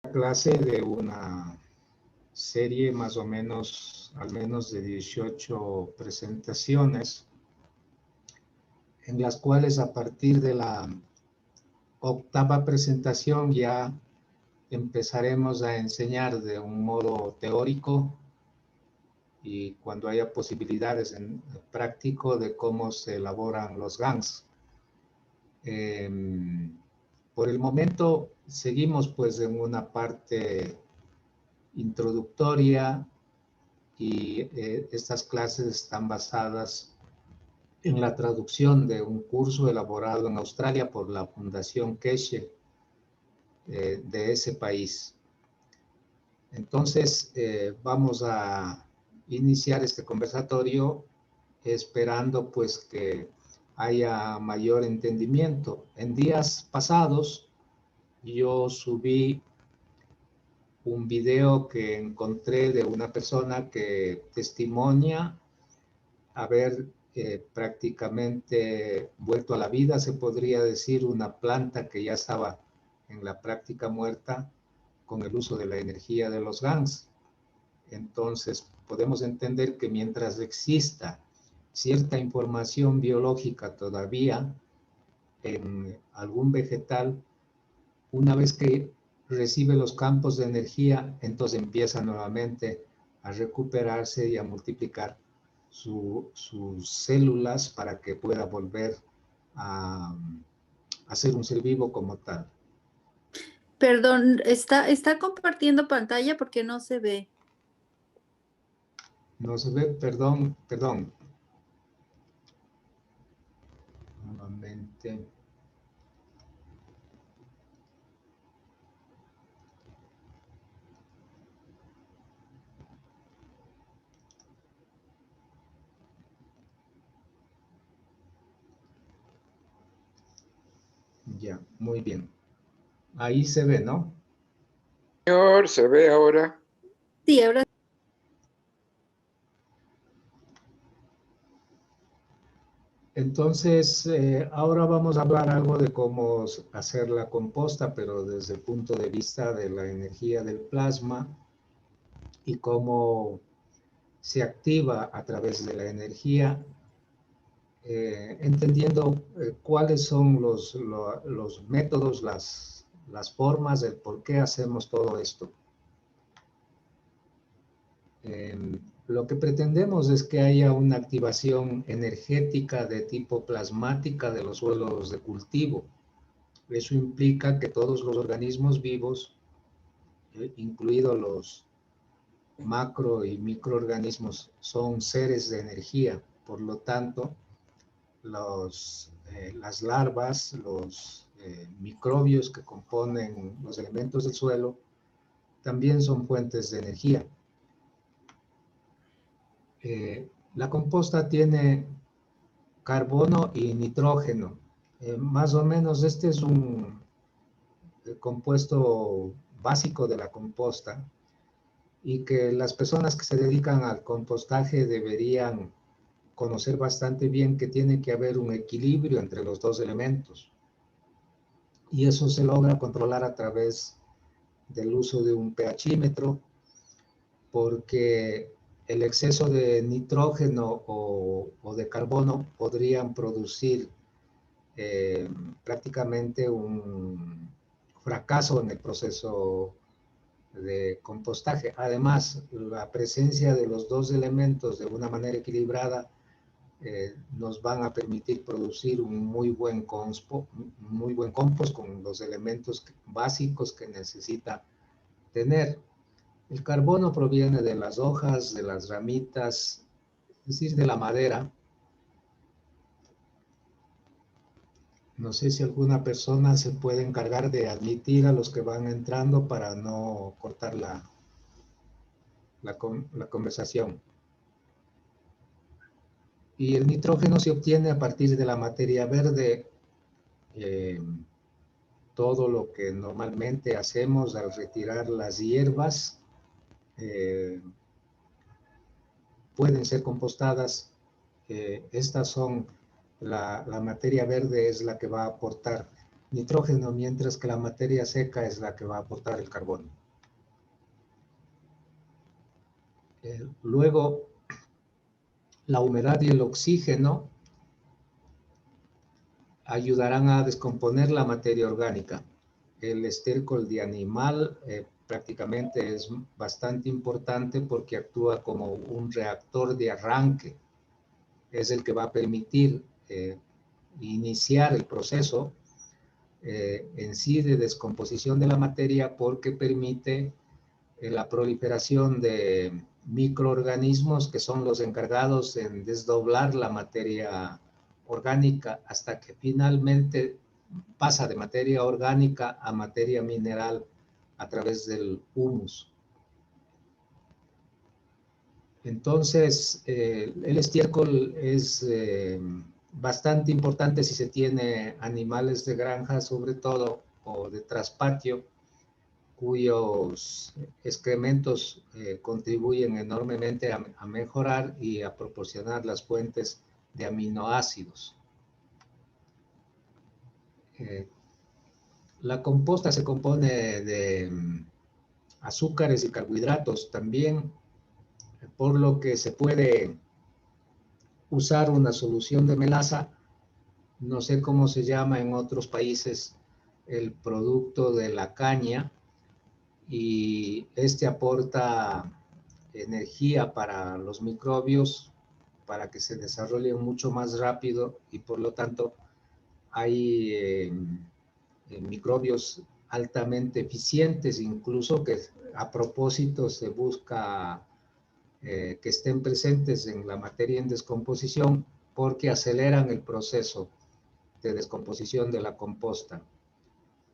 Clase de una serie más o menos, al menos de 18 presentaciones, en las cuales a partir de la octava presentación ya empezaremos a enseñar de un modo teórico y cuando haya posibilidades en práctico de cómo se elaboran los GANs. Por el momento seguimos pues en una parte introductoria y estas clases están basadas en la traducción de un curso elaborado en Australia por la Fundación Keshe de ese país. Entonces, vamos a iniciar este conversatorio esperando pues que haya mayor entendimiento. En días pasados yo subí un video que encontré de una persona que testimonia haber prácticamente vuelto a la vida, se podría decir, una planta que ya estaba en la práctica muerta con el uso de la energía de los GANs. Entonces, podemos entender que mientras exista cierta información biológica todavía en algún vegetal, una vez que recibe los campos de energía, entonces empieza nuevamente a recuperarse y a multiplicar sus células para que pueda volver a ser un ser vivo como tal. Perdón, está compartiendo pantalla porque no se ve. No se ve, perdón. Nuevamente. Ya, muy bien. Ahí se ve, ¿no? Señor, se ve ahora. Sí, ahora. Entonces, ahora vamos a hablar algo de cómo hacer la composta, pero desde el punto de vista de la energía del plasma y cómo se activa a través de la energía, entendiendo cuáles son los métodos, las formas, el por qué hacemos todo esto. Lo que pretendemos es que haya una activación energética de tipo plasmática de los suelos de cultivo. Eso implica que todos los organismos vivos, incluidos los macro y microorganismos, son seres de energía. Por lo tanto, las larvas, los microbios que componen los elementos del suelo, también son fuentes de energía. La composta tiene carbono y nitrógeno. Más o menos este es un compuesto básico de la composta y que las personas que se dedican al compostaje deberían conocer bastante bien que tiene que haber un equilibrio entre los dos elementos. Y eso se logra controlar a través del uso de un pHímetro, porque el exceso de nitrógeno o de carbono podrían producir prácticamente un fracaso en el proceso de compostaje. Además, la presencia de los dos elementos de una manera equilibrada nos van a permitir producir un muy buen compost con los elementos básicos que necesita tener. El carbono proviene de las hojas, de las ramitas, es decir, de la madera. No sé si alguna persona se puede encargar de admitir a los que van entrando para no cortar la conversación. Y el nitrógeno se obtiene a partir de la materia verde. Todo lo que normalmente hacemos al retirar las hierbas pueden ser compostadas. Estas son, la materia verde es la que va a aportar nitrógeno, mientras que la materia seca es la que va a aportar el carbono. Luego, la humedad y el oxígeno ayudarán a descomponer la materia orgánica. El estiércol de animal prácticamente es bastante importante porque actúa como un reactor de arranque. Es el que va a permitir iniciar el proceso en sí de descomposición de la materia, porque permite la proliferación de microorganismos que son los encargados en desdoblar la materia orgánica hasta que finalmente pasa de materia orgánica a materia mineral a través del humus. Entonces, el estiércol es bastante importante si se tiene animales de granja, sobre todo, o de traspatio, cuyos excrementos contribuyen enormemente a mejorar y a proporcionar las fuentes de aminoácidos. La composta se compone de azúcares y carbohidratos también, por lo que se puede usar una solución de melaza. No sé cómo se llama en otros países el producto de la caña, y este aporta energía para los microbios para que se desarrollen mucho más rápido, y por lo tanto hay microbios altamente eficientes, incluso que a propósito se busca que estén presentes en la materia en descomposición porque aceleran el proceso de descomposición de la composta.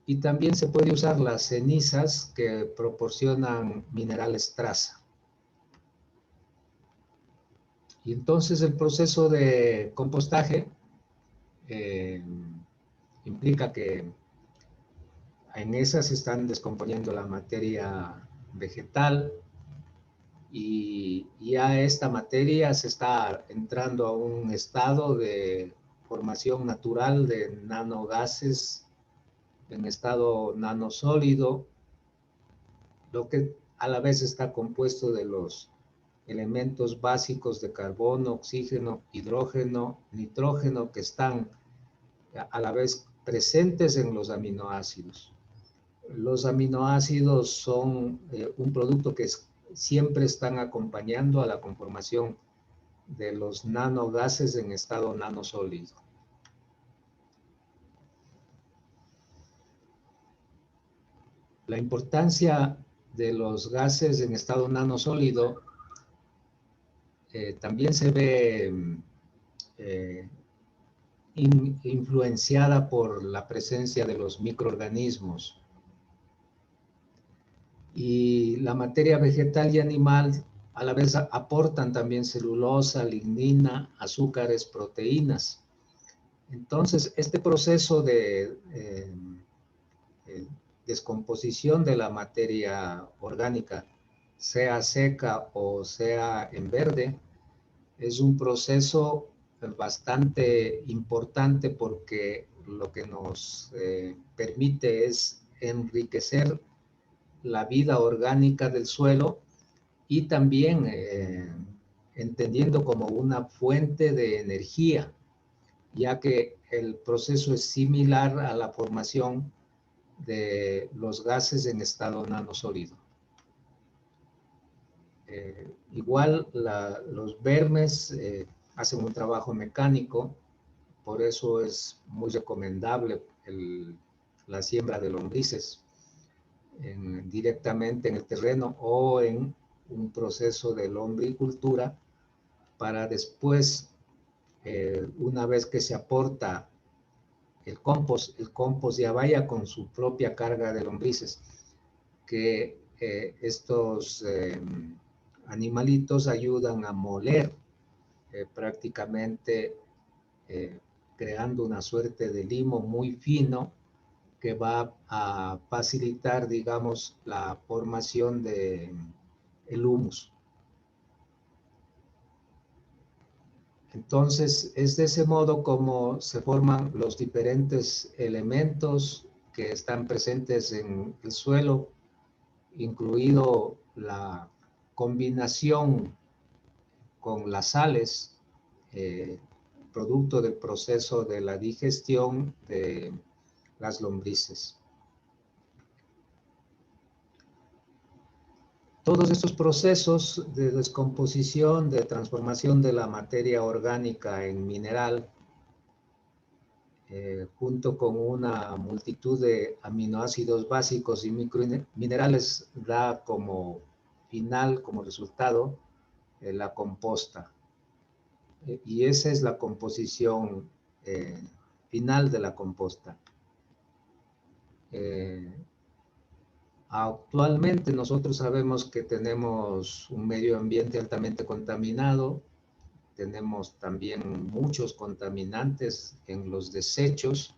Y también se puede usar las cenizas que proporcionan minerales traza. Y entonces el proceso de compostaje implica que en esas se están descomponiendo la materia vegetal, y ya esta materia se está entrando a un estado de formación natural de nanogases en estado nanosólido, lo que a la vez está compuesto de los elementos básicos de carbono, oxígeno, hidrógeno, nitrógeno, que están a la vez presentes en los aminoácidos. Los aminoácidos son un producto que siempre están acompañando a la conformación de los nanogases en estado nanosólido. La importancia de los gases en estado nanosólido también se ve influenciada por la presencia de los microorganismos. Y la materia vegetal y animal a la vez aportan también celulosa, lignina, azúcares, proteínas. Entonces, este proceso de descomposición de la materia orgánica, sea seca o sea en verde, es un proceso bastante importante porque lo que nos permite es enriquecer la vida orgánica del suelo, y también entendiendo como una fuente de energía, ya que el proceso es similar a la formación de los gases en estado nanosólido. Igual los vermes hacen un trabajo mecánico, por eso es muy recomendable la siembra de lombrices directamente en el terreno o en un proceso de lombricultura, para después, una vez que se aporta el compost ya vaya con su propia carga de lombrices, que estos animalitos ayudan a moler prácticamente, creando una suerte de limo muy fino que va a facilitar, digamos, la formación de el humus. Entonces, es de ese modo como se forman los diferentes elementos que están presentes en el suelo, incluido la combinación con las sales, producto del proceso de la digestión de las lombrices. Todos estos procesos de descomposición, de transformación de la materia orgánica en mineral, junto con una multitud de aminoácidos básicos y microminerales, da como final, como resultado, la composta. Y esa es la composición final de la composta. Actualmente nosotros sabemos que tenemos un medio ambiente altamente contaminado, tenemos también muchos contaminantes en los desechos.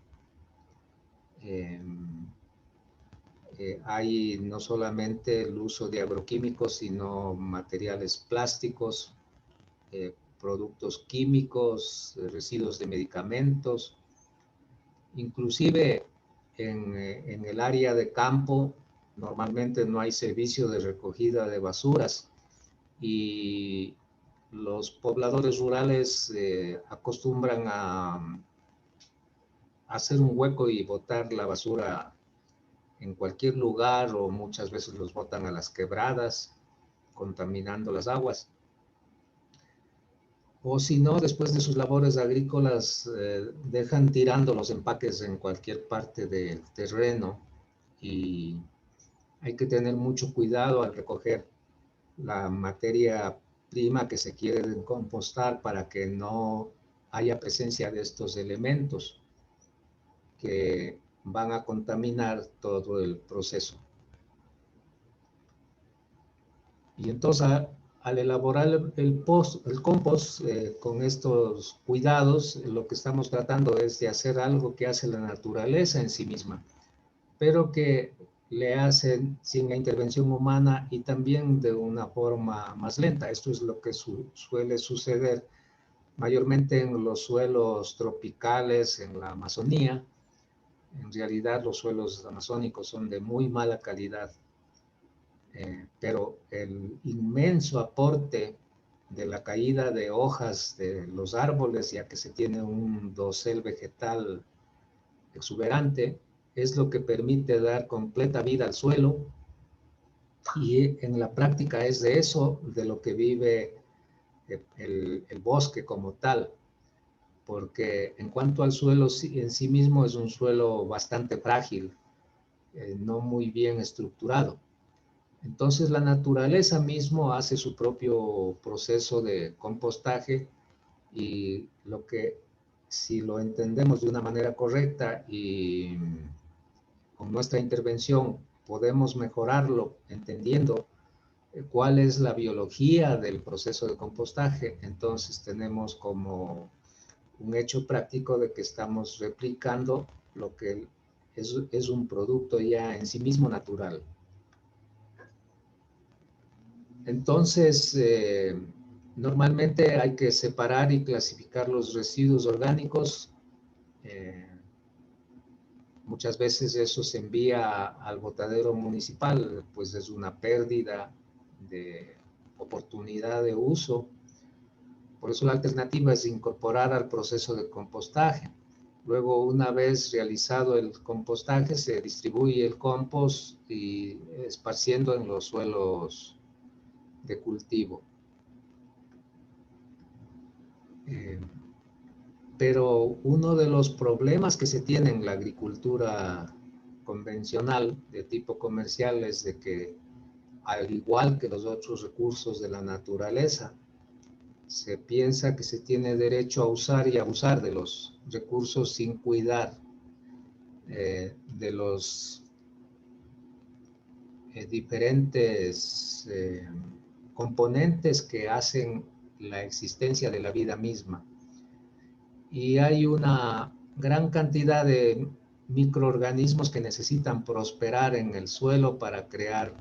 Hay no solamente el uso de agroquímicos, sino materiales plásticos, productos químicos, residuos de medicamentos. Inclusive en el área de campo normalmente no hay servicio de recogida de basuras y los pobladores rurales acostumbran a hacer un hueco y botar la basura en cualquier lugar, o muchas veces los botan a las quebradas, contaminando las aguas. O si no, después de sus labores agrícolas, dejan tirando los empaques en cualquier parte del terreno, y hay que tener mucho cuidado al recoger la materia prima que se quiere compostar para que no haya presencia de estos elementos que van a contaminar todo el proceso. Y entonces, al elaborar el compost con estos cuidados, lo que estamos tratando es de hacer algo que hace la naturaleza en sí misma, pero que le hacen sin la intervención humana y también de una forma más lenta. Esto es lo que suele suceder mayormente en los suelos tropicales, en la Amazonía. En realidad los suelos amazónicos son de muy mala calidad, pero el inmenso aporte de la caída de hojas de los árboles, ya que se tiene un dosel vegetal exuberante, es lo que permite dar completa vida al suelo, y en la práctica es de eso de lo que vive el bosque como tal, porque en cuanto al suelo en sí mismo es un suelo bastante frágil, no muy bien estructurado. Entonces la naturaleza mismo hace su propio proceso de compostaje, y lo que, si lo entendemos de una manera correcta y con nuestra intervención podemos mejorarlo entendiendo cuál es la biología del proceso de compostaje, entonces tenemos como un hecho práctico de que estamos replicando lo que es un producto ya en sí mismo natural. Entonces, normalmente hay que separar y clasificar los residuos orgánicos. Muchas veces eso se envía al botadero municipal, pues es una pérdida de oportunidad de uso. Por eso la alternativa es incorporar al proceso de compostaje. Luego, una vez realizado el compostaje, se distribuye el compost y esparciendo en los suelos de cultivo. Pero uno de los problemas que se tiene en la agricultura convencional de tipo comercial es de que, al igual que los otros recursos de la naturaleza, se piensa que se tiene derecho a usar y abusar de los recursos sin cuidar de los diferentes componentes que hacen la existencia de la vida misma. Y hay una gran cantidad de microorganismos que necesitan prosperar en el suelo para crear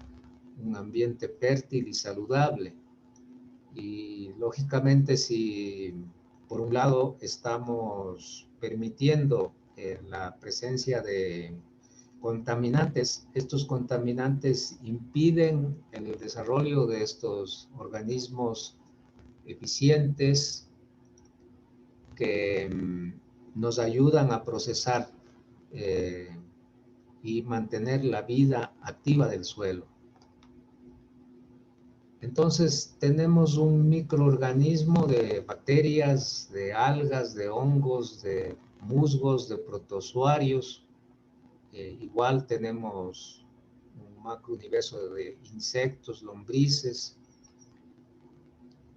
un ambiente fértil y saludable. Y lógicamente, si por un lado, estamos permitiendo la presencia de contaminantes. Estos contaminantes impiden el desarrollo de estos organismos eficientes que nos ayudan a procesar y mantener la vida activa del suelo. Entonces tenemos un microorganismo de bacterias, de algas, de hongos, de musgos, de protozoarios. Igual tenemos un macrouniverso de insectos, lombrices,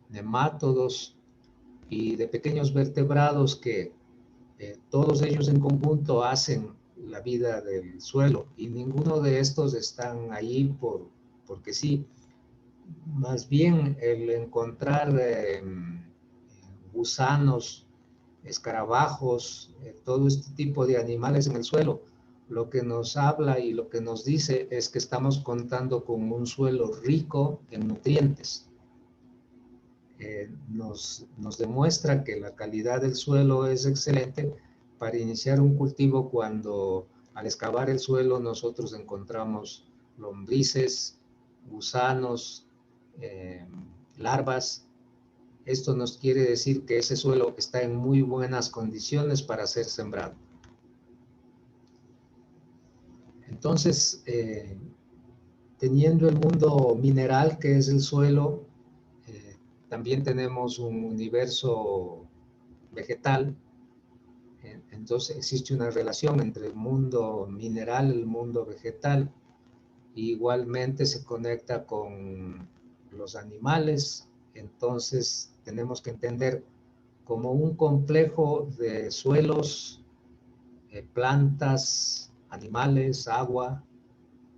nemátodos y de pequeños vertebrados que todos ellos en conjunto hacen la vida del suelo, y ninguno de estos están ahí porque sí. Más bien el encontrar gusanos, escarabajos, todo este tipo de animales en el suelo, lo que nos habla y lo que nos dice es que estamos contando con un suelo rico en nutrientes. Nos demuestra que la calidad del suelo es excelente para iniciar un cultivo cuando al excavar el suelo nosotros encontramos lombrices, gusanos, larvas. Esto nos quiere decir que ese suelo está en muy buenas condiciones para ser sembrado. Entonces, teniendo el mundo mineral que es el suelo, también tenemos un universo vegetal. Entonces existe una relación entre el mundo mineral y el mundo vegetal. Igualmente se conecta con los animales. Entonces tenemos que entender como un complejo de suelos, plantas, animales, agua.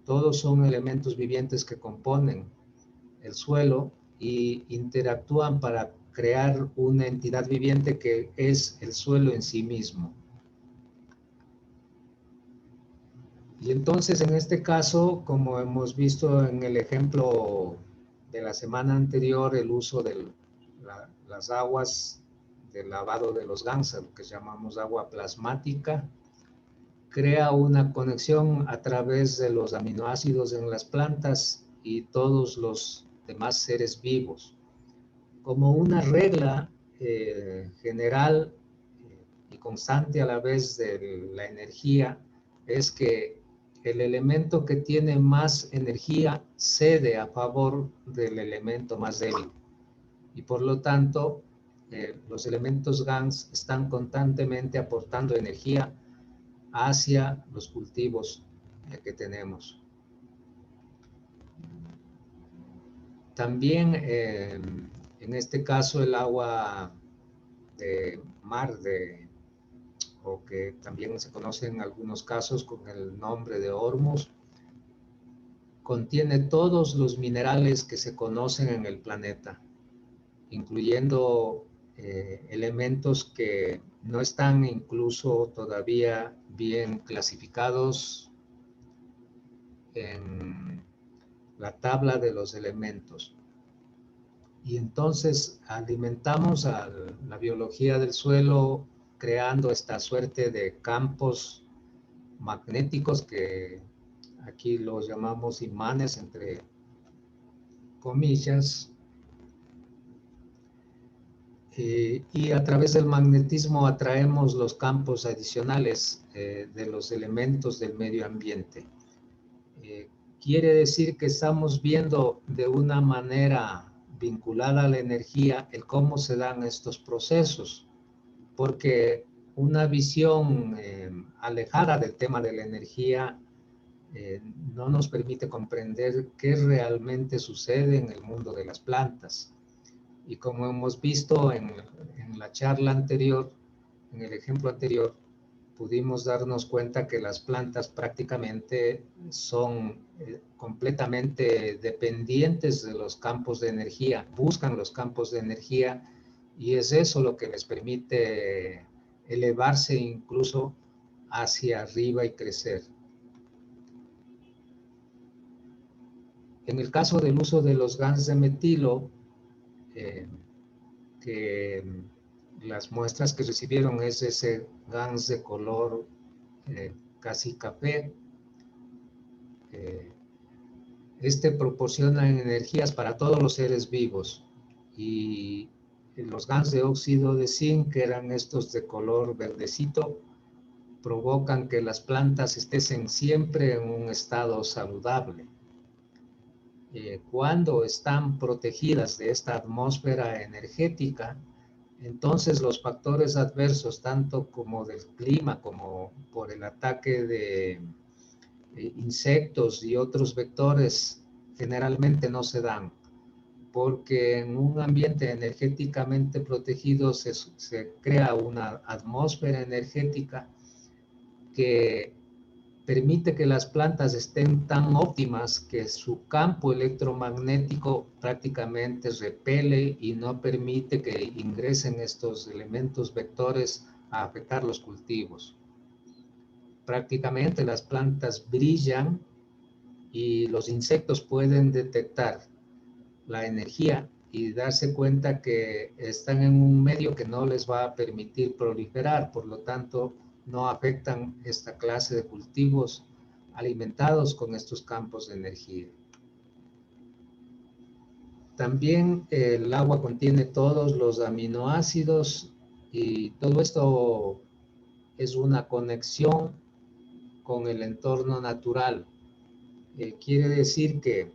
Todos son elementos vivientes que componen el suelo y interactúan para crear una entidad viviente que es el suelo en sí mismo. Y entonces en este caso, como hemos visto en el ejemplo de la semana anterior, el uso de las aguas del lavado de los GANs, lo que llamamos agua plasmática, crea una conexión a través de los aminoácidos en las plantas y todos los demás seres vivos. Como una regla general y constante a la vez de la energía, es que el elemento que tiene más energía cede a favor del elemento más débil. Y por lo tanto, los elementos GANs están constantemente aportando energía hacia los cultivos que tenemos. También en este caso el agua de mar, o que también se conoce en algunos casos con el nombre de Hormuz, contiene todos los minerales que se conocen en el planeta, incluyendo elementos que no están incluso todavía bien clasificados en la tabla de los elementos. Y entonces alimentamos a la biología del suelo creando esta suerte de campos magnéticos que aquí los llamamos imanes entre comillas, y a través del magnetismo atraemos los campos adicionales de los elementos del medio ambiente. Quiere decir que estamos viendo de una manera vinculada a la energía el cómo se dan estos procesos, porque una visión alejada del tema de la energía no nos permite comprender qué realmente sucede en el mundo de las plantas. Y como hemos visto en la charla anterior, en el ejemplo anterior, pudimos darnos cuenta que las plantas prácticamente son completamente dependientes de los campos de energía, buscan los campos de energía, y es eso lo que les permite elevarse incluso hacia arriba y crecer. En el caso del uso de los GANs de metilo, que las muestras que recibieron es ese GANS de color casi café. Este proporciona energías para todos los seres vivos, y los GANS de óxido de zinc, que eran estos de color verdecito, provocan que las plantas estén siempre en un estado saludable. Cuando están protegidas de esta atmósfera energética, entonces los factores adversos, tanto como del clima como por el ataque de insectos y otros vectores, generalmente no se dan, porque en un ambiente energéticamente protegido se crea una atmósfera energética que permite que las plantas estén tan óptimas que su campo electromagnético prácticamente repele y no permite que ingresen estos elementos vectores a afectar los cultivos. Prácticamente las plantas brillan y los insectos pueden detectar la energía y darse cuenta que están en un medio que no les va a permitir proliferar, por lo tanto no afectan esta clase de cultivos alimentados con estos campos de energía. También el agua contiene todos los aminoácidos, y todo esto es una conexión con el entorno natural. Quiere decir que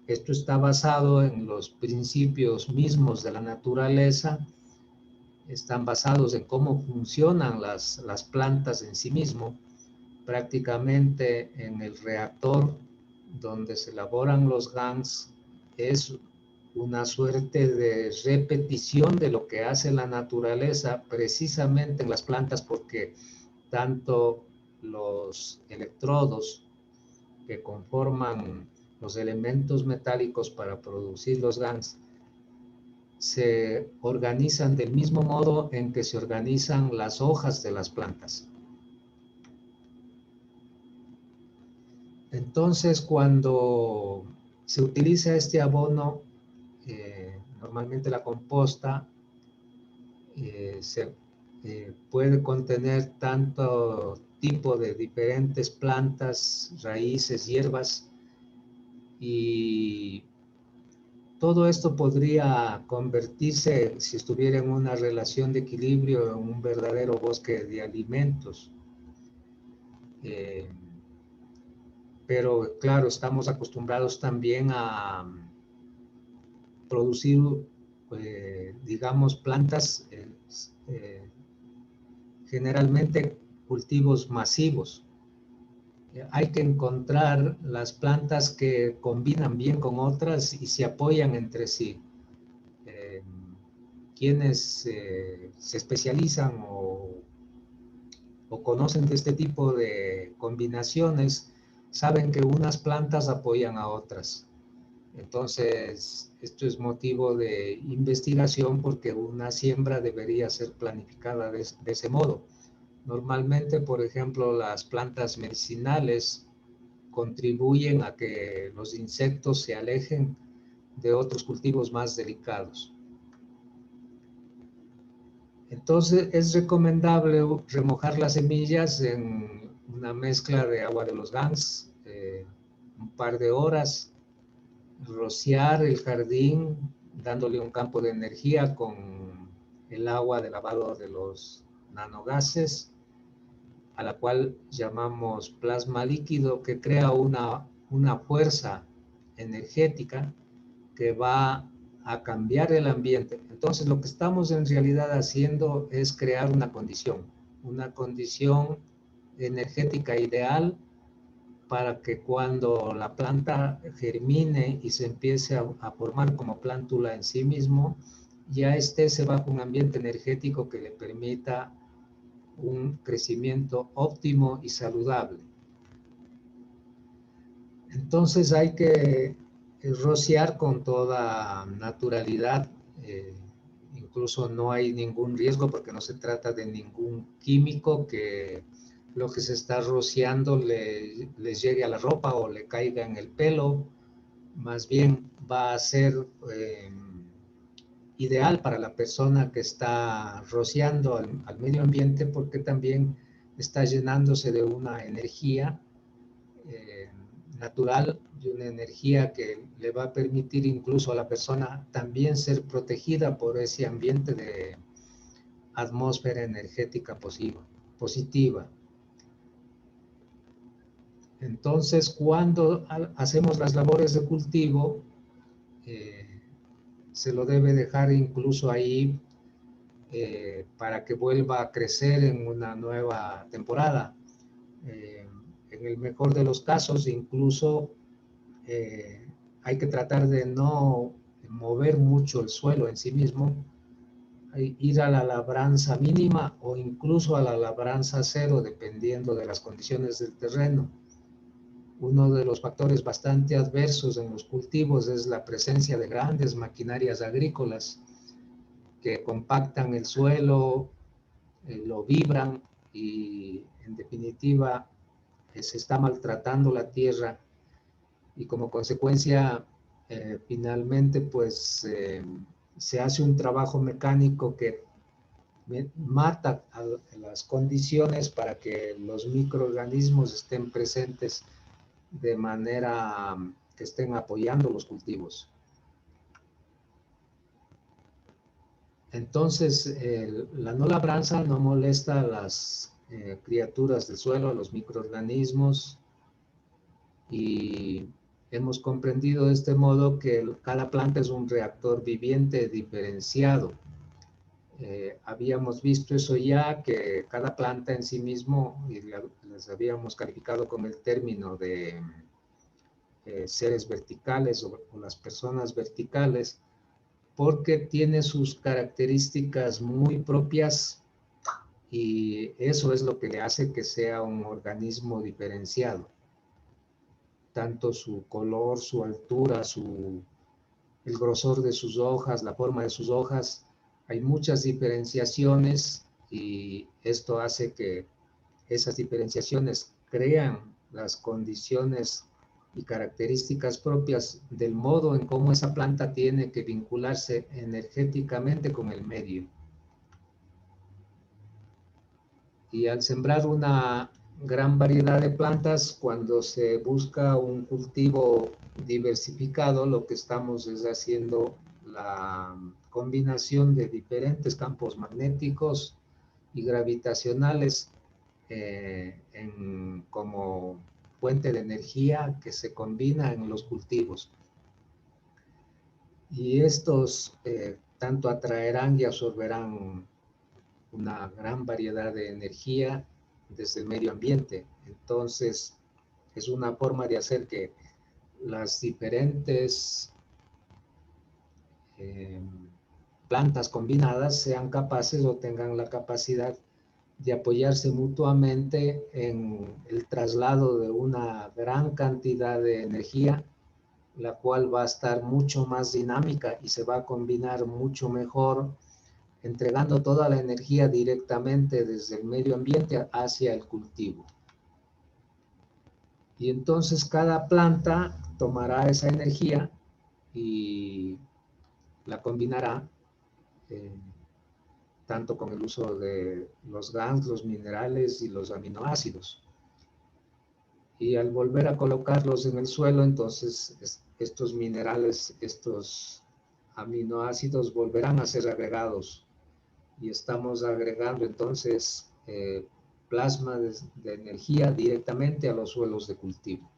esto está basado en los principios mismos de la naturaleza, están basados en cómo funcionan las plantas en sí mismo. Prácticamente en el reactor donde se elaboran los GANs es una suerte de repetición de lo que hace la naturaleza precisamente en las plantas, porque tanto los electrodos que conforman los elementos metálicos para producir los GANs se organizan del mismo modo en que se organizan las hojas de las plantas. Entonces, cuando se utiliza este abono, normalmente la composta puede contener tanto tipo de diferentes plantas, raíces, hierbas, y todo esto podría convertirse, si estuviera en una relación de equilibrio, en un verdadero bosque de alimentos. Pero claro, estamos acostumbrados también a producir, digamos, plantas, generalmente cultivos masivos. Hay que encontrar las plantas que combinan bien con otras y se apoyan entre sí. Quienes se especializan o conocen de este tipo de combinaciones saben que unas plantas apoyan a otras. Entonces, esto es motivo de investigación, porque una siembra debería ser planificada de ese modo. Normalmente, por ejemplo, las plantas medicinales contribuyen a que los insectos se alejen de otros cultivos más delicados. Entonces, es recomendable remojar las semillas en una mezcla de agua de los GANs, un par de horas, rociar el jardín dándole un campo de energía con el agua de lavado de los nanogases, a la cual llamamos plasma líquido, que crea una fuerza energética que va a cambiar el ambiente. Entonces, lo que estamos en realidad haciendo es crear una condición energética ideal para que cuando la planta germine y se empiece a formar como plántula en sí mismo, ya esté bajo un ambiente energético que le permita un crecimiento óptimo y saludable. Entonces hay que rociar con toda naturalidad, incluso no hay ningún riesgo porque no se trata de ningún químico que lo que se está rociando les llegue a la ropa o le caiga en el pelo. Más bien va a ser ideal para la persona que está rociando al medio ambiente, porque también está llenándose de una energía natural, de una energía que le va a permitir incluso a la persona también ser protegida por ese ambiente de atmósfera energética positiva. Entonces, cuando hacemos las labores de cultivo, se lo debe dejar incluso ahí para que vuelva a crecer en una nueva temporada. En el mejor de los casos, incluso hay que tratar de no mover mucho el suelo en sí mismo, ir a la labranza mínima o incluso a la labranza cero, dependiendo de las condiciones del terreno. Uno de los factores bastante adversos en los cultivos es la presencia de grandes maquinarias agrícolas que compactan el suelo, lo vibran y en definitiva se está maltratando la tierra y como consecuencia finalmente pues se hace un trabajo mecánico que mata a las condiciones para que los microorganismos estén presentes de manera que estén apoyando los cultivos. Entonces, la no labranza no molesta a las criaturas del suelo, a los microorganismos, y hemos comprendido de este modo que cada planta es un reactor viviente diferenciado. Habíamos visto eso ya, que cada planta en sí mismo, y les habíamos calificado con el término de seres verticales o las personas verticales, porque tiene sus características muy propias y eso es lo que le hace que sea un organismo diferenciado. Tanto su color, su altura, el grosor de sus hojas, la forma de sus hojas, hay muchas diferenciaciones y esto hace que esas diferenciaciones crean las condiciones y características propias del modo en cómo esa planta tiene que vincularse energéticamente con el medio. Y al sembrar una gran variedad de plantas, cuando se busca un cultivo diversificado, lo que estamos es haciendo la combinación de diferentes campos magnéticos y gravitacionales como fuente de energía que se combina en los cultivos. Y estos tanto atraerán y absorberán una gran variedad de energía desde el medio ambiente. Entonces, es una forma de hacer que las diferentes plantas combinadas sean capaces o tengan la capacidad de apoyarse mutuamente en el traslado de una gran cantidad de energía, la cual va a estar mucho más dinámica y se va a combinar mucho mejor, entregando toda la energía directamente desde el medio ambiente hacia el cultivo. Y entonces cada planta tomará esa energía y la combinará tanto con el uso de los GANs, los minerales y los aminoácidos. Y al volver a colocarlos en el suelo, entonces estos minerales, estos aminoácidos volverán a ser agregados. Y estamos agregando entonces plasma de energía directamente a los suelos de cultivo.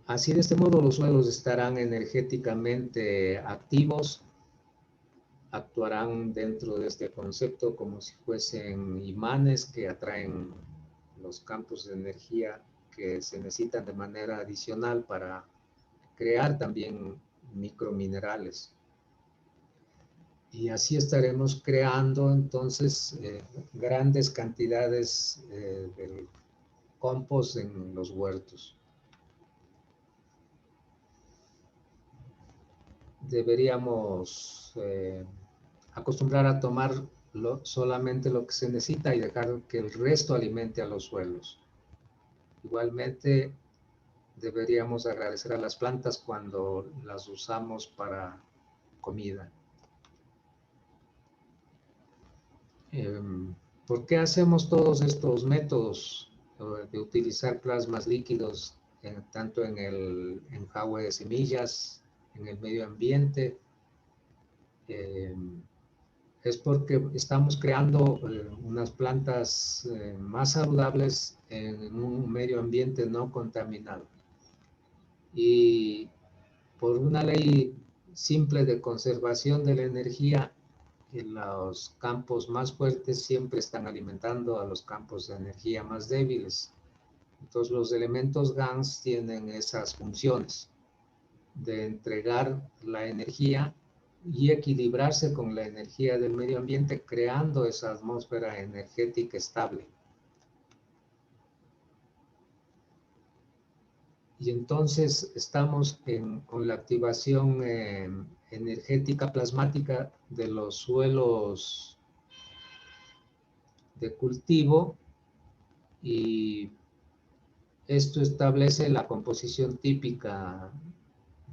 Así de este modo los suelos estarán energéticamente activos, actuarán dentro de este concepto como si fuesen imanes que atraen los campos de energía que se necesitan de manera adicional para crear también microminerales. Y así estaremos creando entonces grandes cantidades del compost en los huertos. Deberíamos acostumbrar a tomar solamente lo que se necesita y dejar que el resto alimente a los suelos. Igualmente, deberíamos agradecer a las plantas cuando las usamos para comida. ¿Por qué hacemos todos estos métodos de utilizar plasmas líquidos tanto en el enjagüe de semillas, en el medio ambiente? Es porque estamos creando unas plantas más saludables en un medio ambiente no contaminado. Y por una ley simple de conservación de la energía, los campos más fuertes siempre están alimentando a los campos de energía más débiles. Entonces los elementos GANs tienen esas funciones de entregar la energía y equilibrarse con la energía del medio ambiente, creando esa atmósfera energética estable. Y entonces estamos con la activación energética plasmática de los suelos de cultivo, y esto establece la composición típica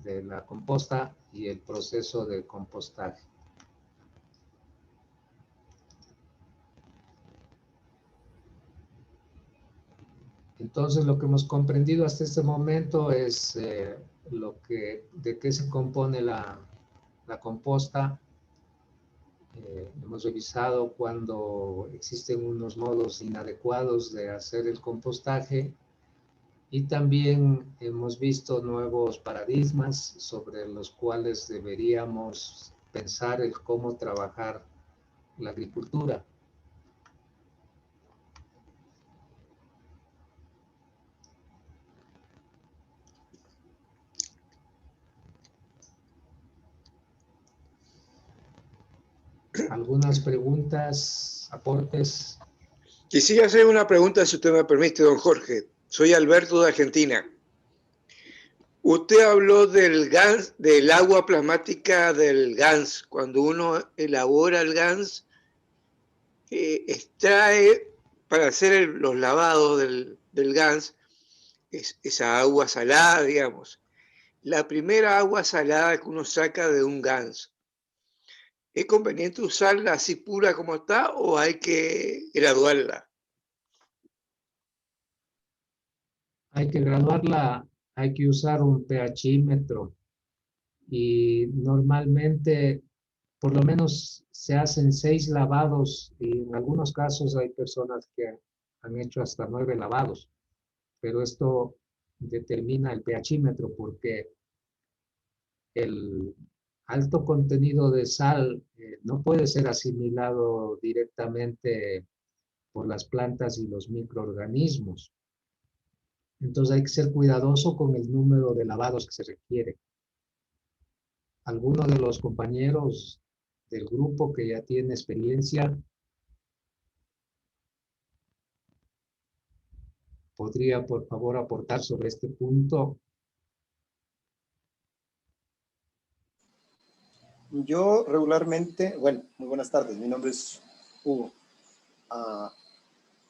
de la composta y el proceso de compostaje. Entonces, lo que hemos comprendido hasta este momento es de qué se compone la composta. Hemos revisado cuando existen unos modos inadecuados de hacer el compostaje, y también hemos visto nuevos paradigmas sobre los cuales deberíamos pensar el cómo trabajar la agricultura. ¿Algunas preguntas, aportes? Quisiera hacer una pregunta, si usted me permite, don Jorge. Soy Alberto de Argentina. Usted habló del GANS, del agua plasmática del GANS. Cuando uno elabora el GANS, extrae para hacer los lavados del GANS esa agua salada, digamos. La primera agua salada que uno saca de un GANS, ¿es conveniente usarla así pura como está o hay que graduarla? Hay que graduarla, hay que usar un pHímetro, y normalmente por lo menos se hacen 6 lavados, y en algunos casos hay personas que han hecho hasta 9 lavados, pero esto determina el pHímetro porque el alto contenido de sal no puede ser asimilado directamente por las plantas y los microorganismos. Entonces hay que ser cuidadoso con el número de lavados que se requiere. ¿Alguno de los compañeros del grupo que ya tiene experiencia podría, por favor, aportar sobre este punto? Yo regularmente, bueno, muy buenas tardes, mi nombre es Hugo.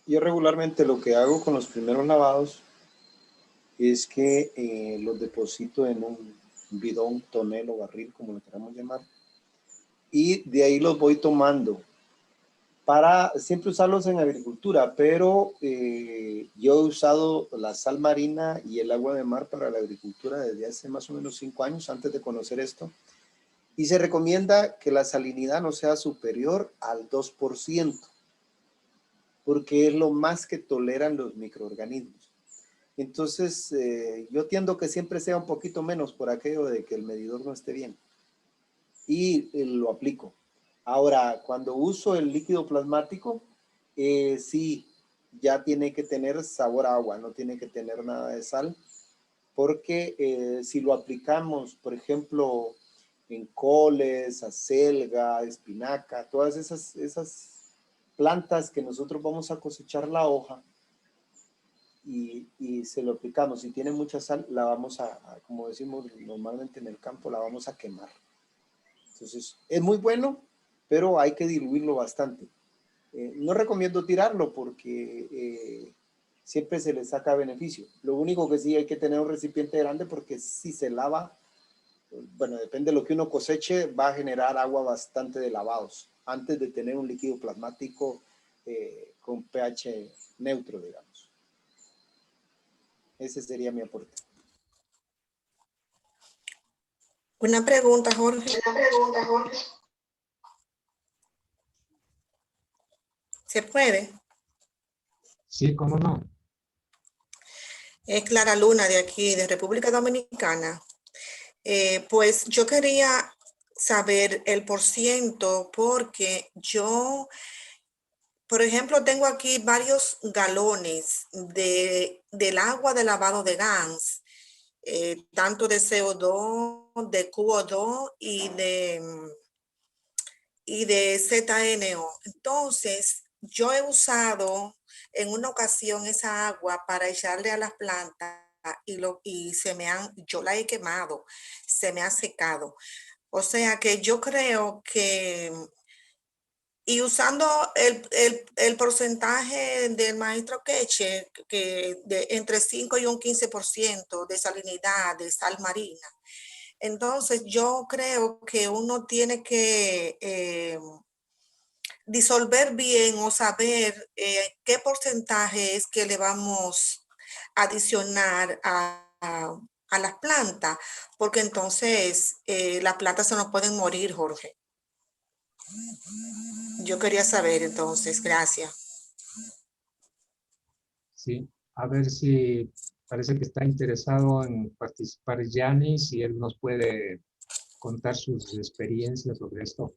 Yo regularmente lo que hago con los primeros lavados es que los deposito en un bidón, tonel o barril, como lo queramos llamar, y de ahí los voy tomando para siempre usarlos en agricultura, pero yo he usado la sal marina y el agua de mar para la agricultura desde hace más o menos 5 años antes de conocer esto. Y se recomienda que la salinidad no sea superior al 2%, porque es lo más que toleran los microorganismos. Entonces, yo tiendo que siempre sea un poquito menos por aquello de que el medidor no esté bien. Y lo aplico. Ahora, cuando uso el líquido plasmático, sí, ya tiene que tener sabor a agua, no tiene que tener nada de sal, porque si lo aplicamos, por ejemplo, en coles, acelga, espinaca, todas esas plantas que nosotros vamos a cosechar la hoja y se lo aplicamos, si tiene mucha sal, la vamos como decimos normalmente en el campo, la vamos a quemar. Entonces, es muy bueno, pero hay que diluirlo bastante. No recomiendo tirarlo porque siempre se le saca beneficio. Lo único que sí hay que tener un recipiente grande porque si se lava, bueno, depende de lo que uno coseche, va a generar agua bastante de lavados antes de tener un líquido plasmático con pH neutro, digamos. Ese sería mi aporte. Una pregunta, Jorge. ¿Se puede? Sí, cómo no. Es Clara Luna de aquí, de República Dominicana. Pues yo quería saber el % porque yo, por ejemplo, tengo aquí varios galones del agua de lavado de GANS, tanto de CO2, de QO2 y de ZNO. Entonces, yo he usado en una ocasión esa agua para echarle a las plantas y yo la he quemado, se me ha secado. O sea que yo creo que, y usando el porcentaje del maestro Queche, que de entre 5 y un 15% de salinidad, de sal marina, entonces yo creo que uno tiene que disolver bien o saber qué porcentaje es que le vamos a adicionar a las plantas, porque entonces las plantas se nos pueden morir, Jorge. Yo quería saber entonces, gracias. Sí, a ver si parece que está interesado en participar Gianni, si él nos puede contar sus experiencias sobre esto.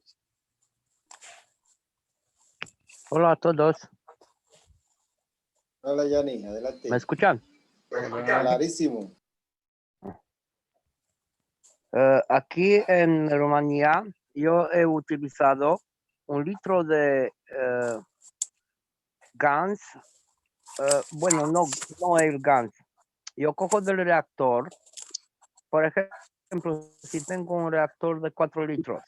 Hola a todos. Hola, Yanni, adelante. ¿Me escuchan? Clarísimo. Aquí en Rumanía yo he utilizado 1 litro de GANS. Bueno, no el GANS. Yo cojo del reactor, por ejemplo, si tengo un reactor de 4 litros,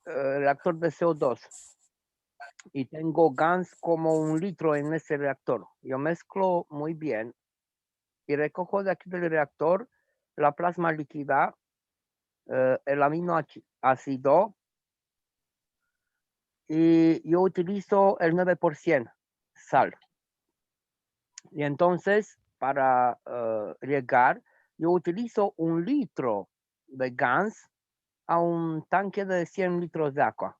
reactor de CO2, y tengo GANS como 1 litro en ese reactor. Yo mezclo muy bien y recojo de aquí del reactor la plasma líquida, el aminoácido, y yo utilizo el 9% sal. Y entonces, para regar, yo utilizo 1 litro de GANS a un tanque de 100 litros de agua.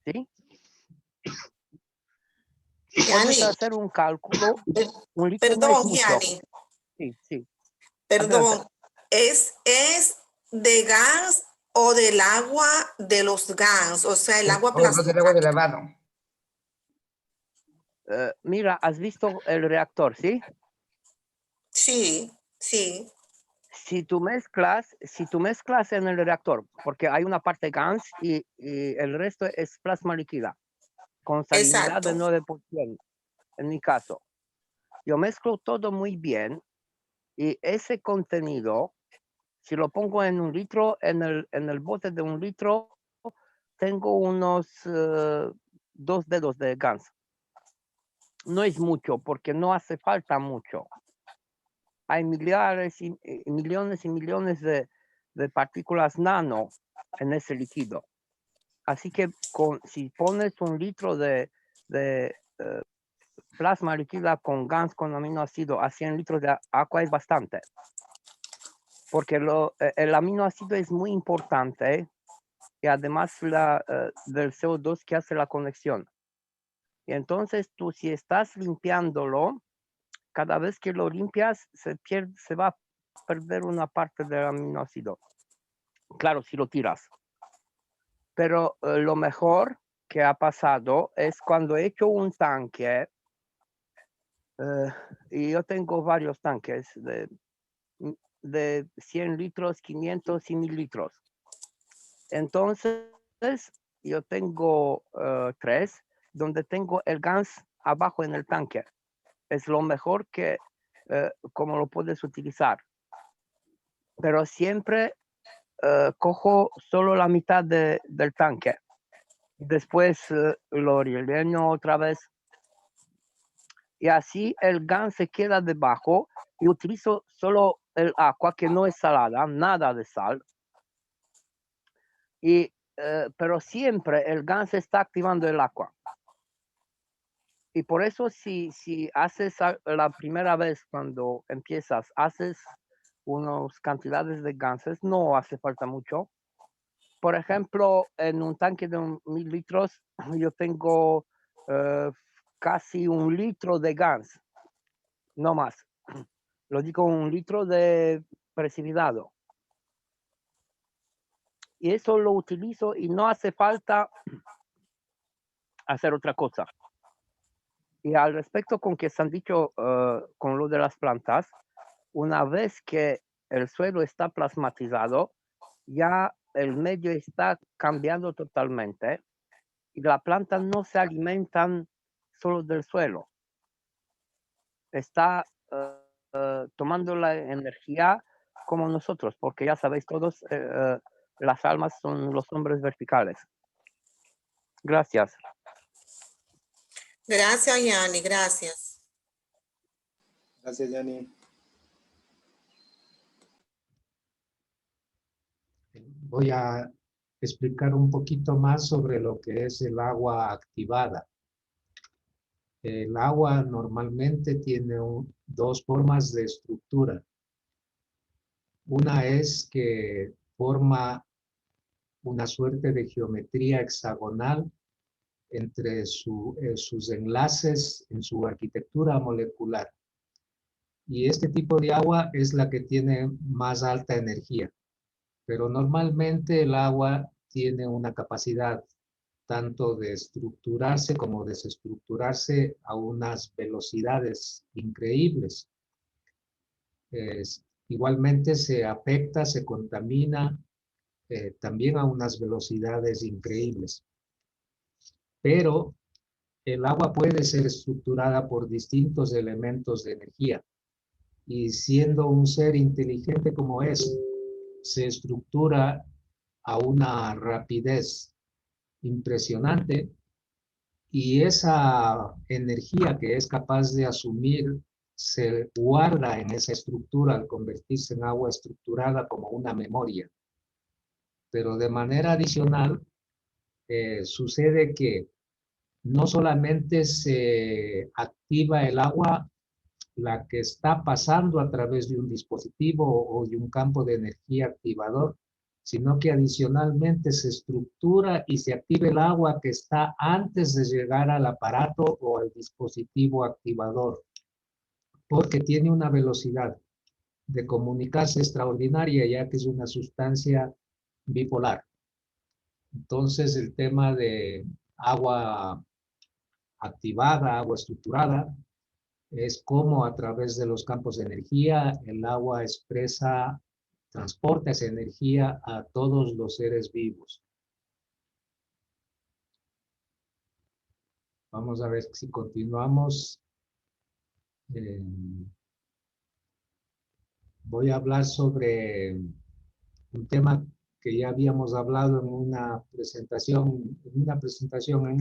¿Sí? Puedes hacer un cálculo. 1 litro no es Perdón, mucho. Gianni. Sí. Perdón, ¿es de gas o del agua de los GANS? O sea, el agua Del agua de lavado. Mira, ¿has visto el reactor, sí? Sí. Si tú mezclas en el reactor, porque hay una parte GANS y el resto es plasma líquida, con salinidad de 9%, en mi caso. Yo mezclo todo muy bien y ese contenido, si lo pongo en 1 litro, en el bote de 1 litro, tengo unos 2 dedos de GANS. No es mucho, porque no hace falta mucho. Hay millones y millones de partículas nano en ese líquido. Así que si pones 1 litro de plasma líquida con GANS con aminoácido a 100 litros de agua es bastante. Porque el aminoácido es muy importante y además del CO2 que hace la conexión. Y entonces tú, si estás limpiándolo, cada vez que lo limpias se va a perder una parte del aminoácido. Claro, si lo tiras. Pero lo mejor que ha pasado es cuando he hecho un tanque, y yo tengo varios tanques de 100 litros, 500 y 1000 litros. Entonces, yo tengo 3, donde tengo el GANS abajo en el tanque. Es lo mejor que, como lo puedes utilizar. Pero siempre cojo solo la mitad del tanque. Después lo relleno otra vez. Y así el GAN se queda debajo y utilizo solo el agua que no es salada, nada de sal. Pero siempre el GAN se está activando el agua. Y por eso si haces la primera vez cuando empiezas, haces unas cantidades de gases, no hace falta mucho. Por ejemplo, en un tanque de 1000 litros, yo tengo casi 1 litro de gas, no más. Lo digo 1 litro de precipitado. Y eso lo utilizo y no hace falta hacer otra cosa. Y al respecto con que se han dicho con lo de las plantas, una vez que el suelo está plasmatizado, ya el medio está cambiando totalmente y las plantas no se alimentan solo del suelo. Está tomando la energía como nosotros, porque ya sabéis todos, las almas son los hombres verticales. Gracias. Gracias, Yanni, gracias. Gracias, Yanni. Voy a explicar un poquito más sobre lo que es el agua activada. El agua normalmente tiene dos formas de estructura. Una es que forma una suerte de geometría hexagonal entre sus enlaces en su arquitectura molecular. Y este tipo de agua es la que tiene más alta energía. Pero normalmente el agua tiene una capacidad tanto de estructurarse como desestructurarse a unas velocidades increíbles. Igualmente se afecta, se contamina también a unas velocidades increíbles. Pero el agua puede ser estructurada por distintos elementos de energía. Y siendo un ser inteligente como es, se estructura a una rapidez impresionante y esa energía que es capaz de asumir se guarda en esa estructura al convertirse en agua estructurada como una memoria. Pero de manera adicional, sucede que no solamente se activa el agua, la que está pasando a través de un dispositivo o de un campo de energía activador, sino que adicionalmente se estructura y se activa el agua que está antes de llegar al aparato o al dispositivo activador, porque tiene una velocidad de comunicarse extraordinaria, ya que es una sustancia bipolar. Entonces, el tema de agua activada, agua estructurada, es cómo a través de los campos de energía el agua transporta esa energía a todos los seres vivos. Vamos a ver si continuamos. Voy a hablar sobre un tema que ya habíamos hablado en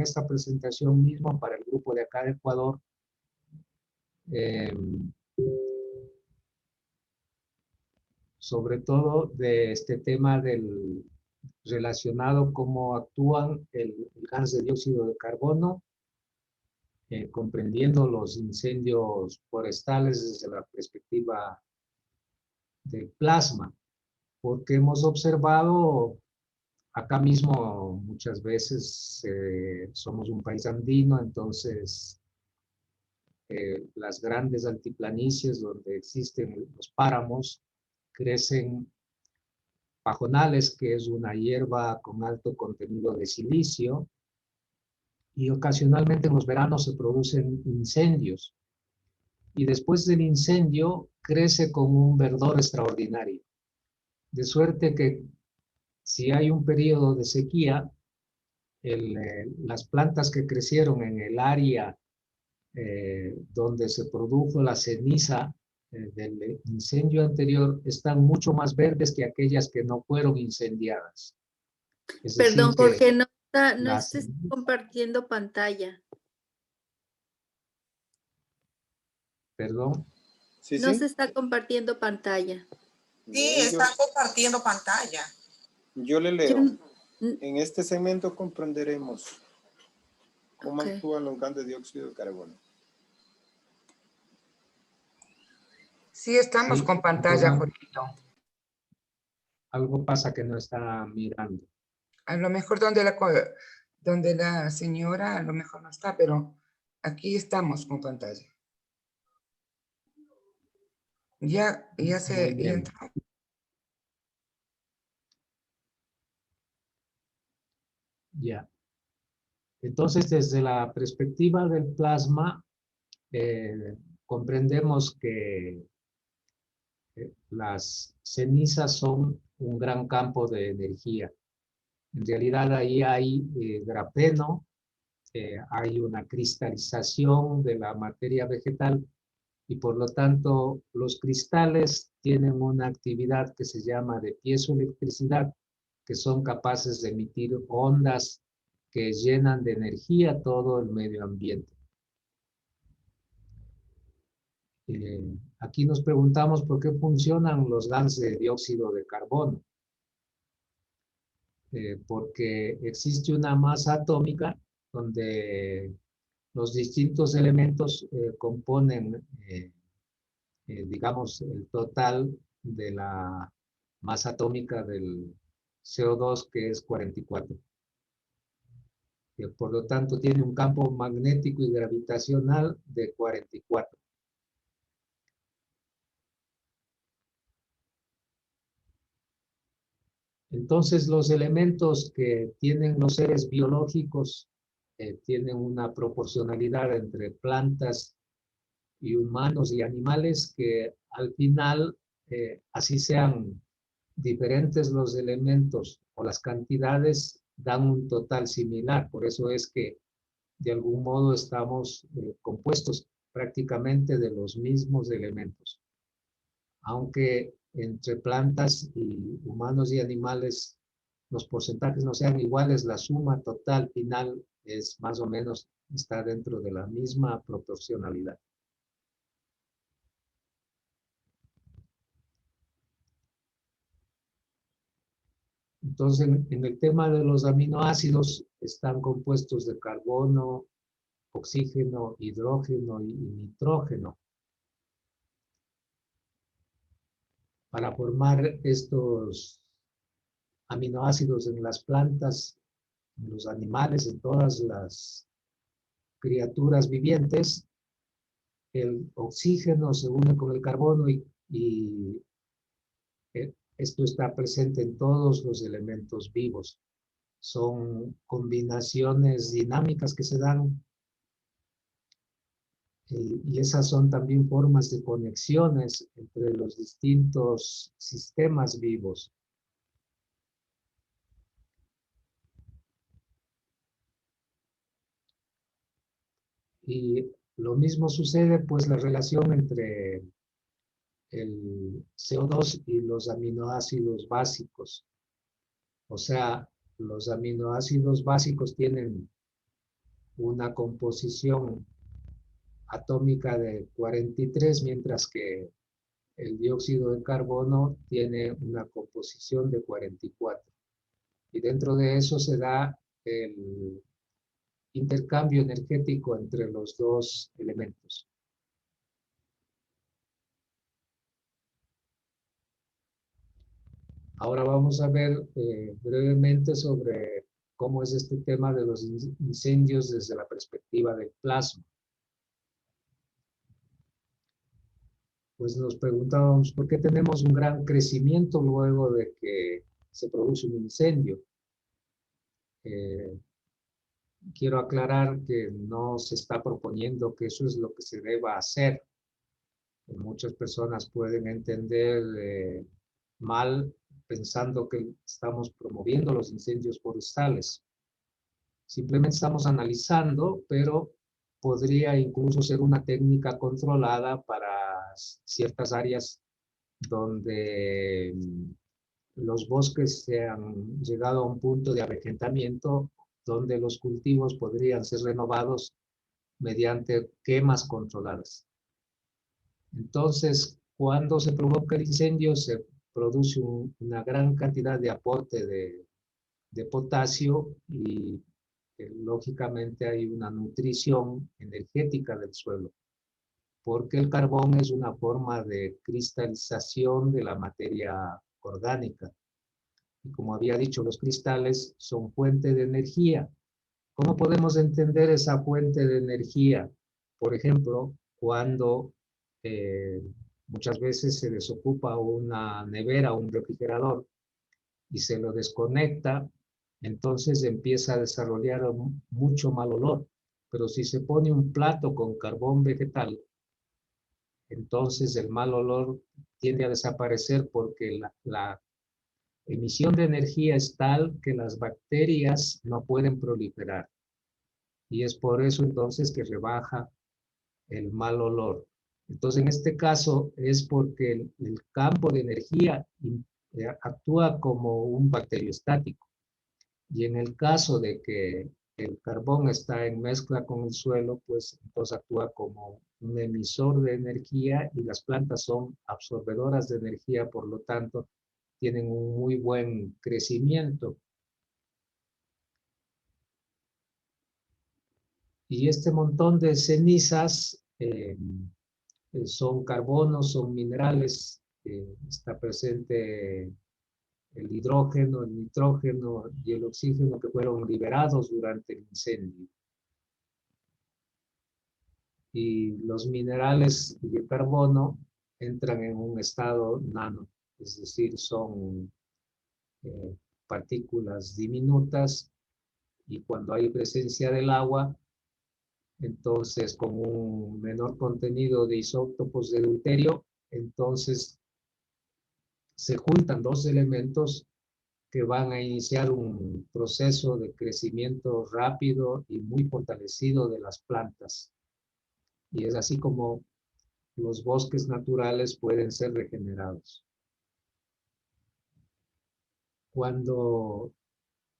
esta presentación mismo para el grupo de acá de Ecuador. Sobre todo de este tema relacionado cómo actúan el gas de dióxido de carbono, comprendiendo los incendios forestales desde la perspectiva del plasma, porque hemos observado acá mismo muchas veces, somos un país andino, entonces las grandes altiplanicies donde existen los páramos, crecen pajonales, que es una hierba con alto contenido de silicio, y ocasionalmente en los veranos se producen incendios. Y después del incendio crece con un verdor extraordinario. De suerte que si hay un periodo de sequía, las plantas que crecieron en el área donde se produjo la ceniza del incendio anterior están mucho más verdes que aquellas que no fueron incendiadas. Perdón, Jorge, No se está compartiendo pantalla. Perdón. Sí, No sí. se está compartiendo pantalla. Sí, está compartiendo pantalla. Yo le leo. Yo- En este segmento comprenderemos cómo Ok. actúan los gases de dióxido de carbono. Sí, estamos Sí, con pantalla, perdón. Jorgito. Algo pasa que no está mirando. A lo mejor donde la señora, a lo mejor no está, pero aquí estamos con pantalla. Ya Muy ya bien. entró. Ya. Entonces, desde la perspectiva del plasma, comprendemos que las cenizas son un gran campo de energía. En realidad ahí hay grafeno, hay una cristalización de la materia vegetal y por lo tanto los cristales tienen una actividad que se llama de piezoelectricidad, que son capaces de emitir ondas que llenan de energía todo el medio ambiente. Aquí nos preguntamos por qué funcionan los gases de dióxido de carbono. Porque existe una masa atómica donde los distintos elementos componen, digamos, el total de la masa atómica del CO2, que es 44. Por lo tanto, tiene un campo magnético y gravitacional de 44. Entonces, los elementos que tienen los seres biológicos tienen una proporcionalidad entre plantas y humanos y animales que al final, así sean diferentes los elementos o las cantidades, dan un total similar. Por eso es que de algún modo estamos compuestos prácticamente de los mismos elementos. Aunque entre plantas y humanos y animales los porcentajes no sean iguales, la suma total final es más o menos, está dentro de la misma proporcionalidad. Entonces, en el tema de los aminoácidos, están compuestos de carbono, oxígeno, hidrógeno y nitrógeno. Para formar estos aminoácidos en las plantas, en los animales, en todas las criaturas vivientes, el oxígeno se une con el carbono y esto está presente en todos los elementos vivos. Son combinaciones dinámicas que se dan y esas son también formas de conexiones entre los distintos sistemas vivos. Y lo mismo sucede, pues, la relación entre el CO2 y los aminoácidos básicos. O sea, los aminoácidos básicos tienen una composición atómica de 43, mientras que el dióxido de carbono tiene una composición de 44. Y dentro de eso se da el intercambio energético entre los dos elementos. Ahora vamos a ver brevemente sobre cómo es este tema de los incendios desde la perspectiva del plasma. Pues nos preguntábamos por qué tenemos un gran crecimiento luego de que se produce un incendio. Quiero aclarar que no se está proponiendo que eso es lo que se deba hacer. Muchas personas pueden entender mal pensando que estamos promoviendo los incendios forestales. Simplemente estamos analizando, pero podría incluso ser una técnica controlada para ciertas áreas donde los bosques se han llegado a un punto de avejentamiento donde los cultivos podrían ser renovados mediante quemas controladas. Entonces, cuando se provoca el incendio, se produce una gran cantidad de aporte de potasio y lógicamente hay una nutrición energética del suelo, porque el carbón es una forma de cristalización de la materia orgánica. Y como había dicho, los cristales son fuente de energía. ¿Cómo podemos entender esa fuente de energía? Por ejemplo, cuando muchas veces se desocupa una nevera o un refrigerador y se lo desconecta, entonces empieza a desarrollar mucho mal olor. Pero si se pone un plato con carbón vegetal, entonces el mal olor tiende a desaparecer porque la emisión de energía es tal que las bacterias no pueden proliferar. Y es por eso entonces que rebaja el mal olor. Entonces, en este caso es porque el campo de energía actúa como un bacteriostático. Y en el caso de que el carbón está en mezcla con el suelo, pues entonces actúa como un emisor de energía y las plantas son absorbedoras de energía, por lo tanto, tienen un muy buen crecimiento. Y este montón de cenizas son carbonos, son minerales, está presente el hidrógeno, el nitrógeno y el oxígeno que fueron liberados durante el incendio. Y los minerales y el carbono entran en un estado nano, es decir, son partículas diminutas y cuando hay presencia del agua, entonces con un menor contenido de isótopos de deuterio, entonces se juntan dos elementos que van a iniciar un proceso de crecimiento rápido y muy fortalecido de las plantas. Y es así como los bosques naturales pueden ser regenerados. Cuando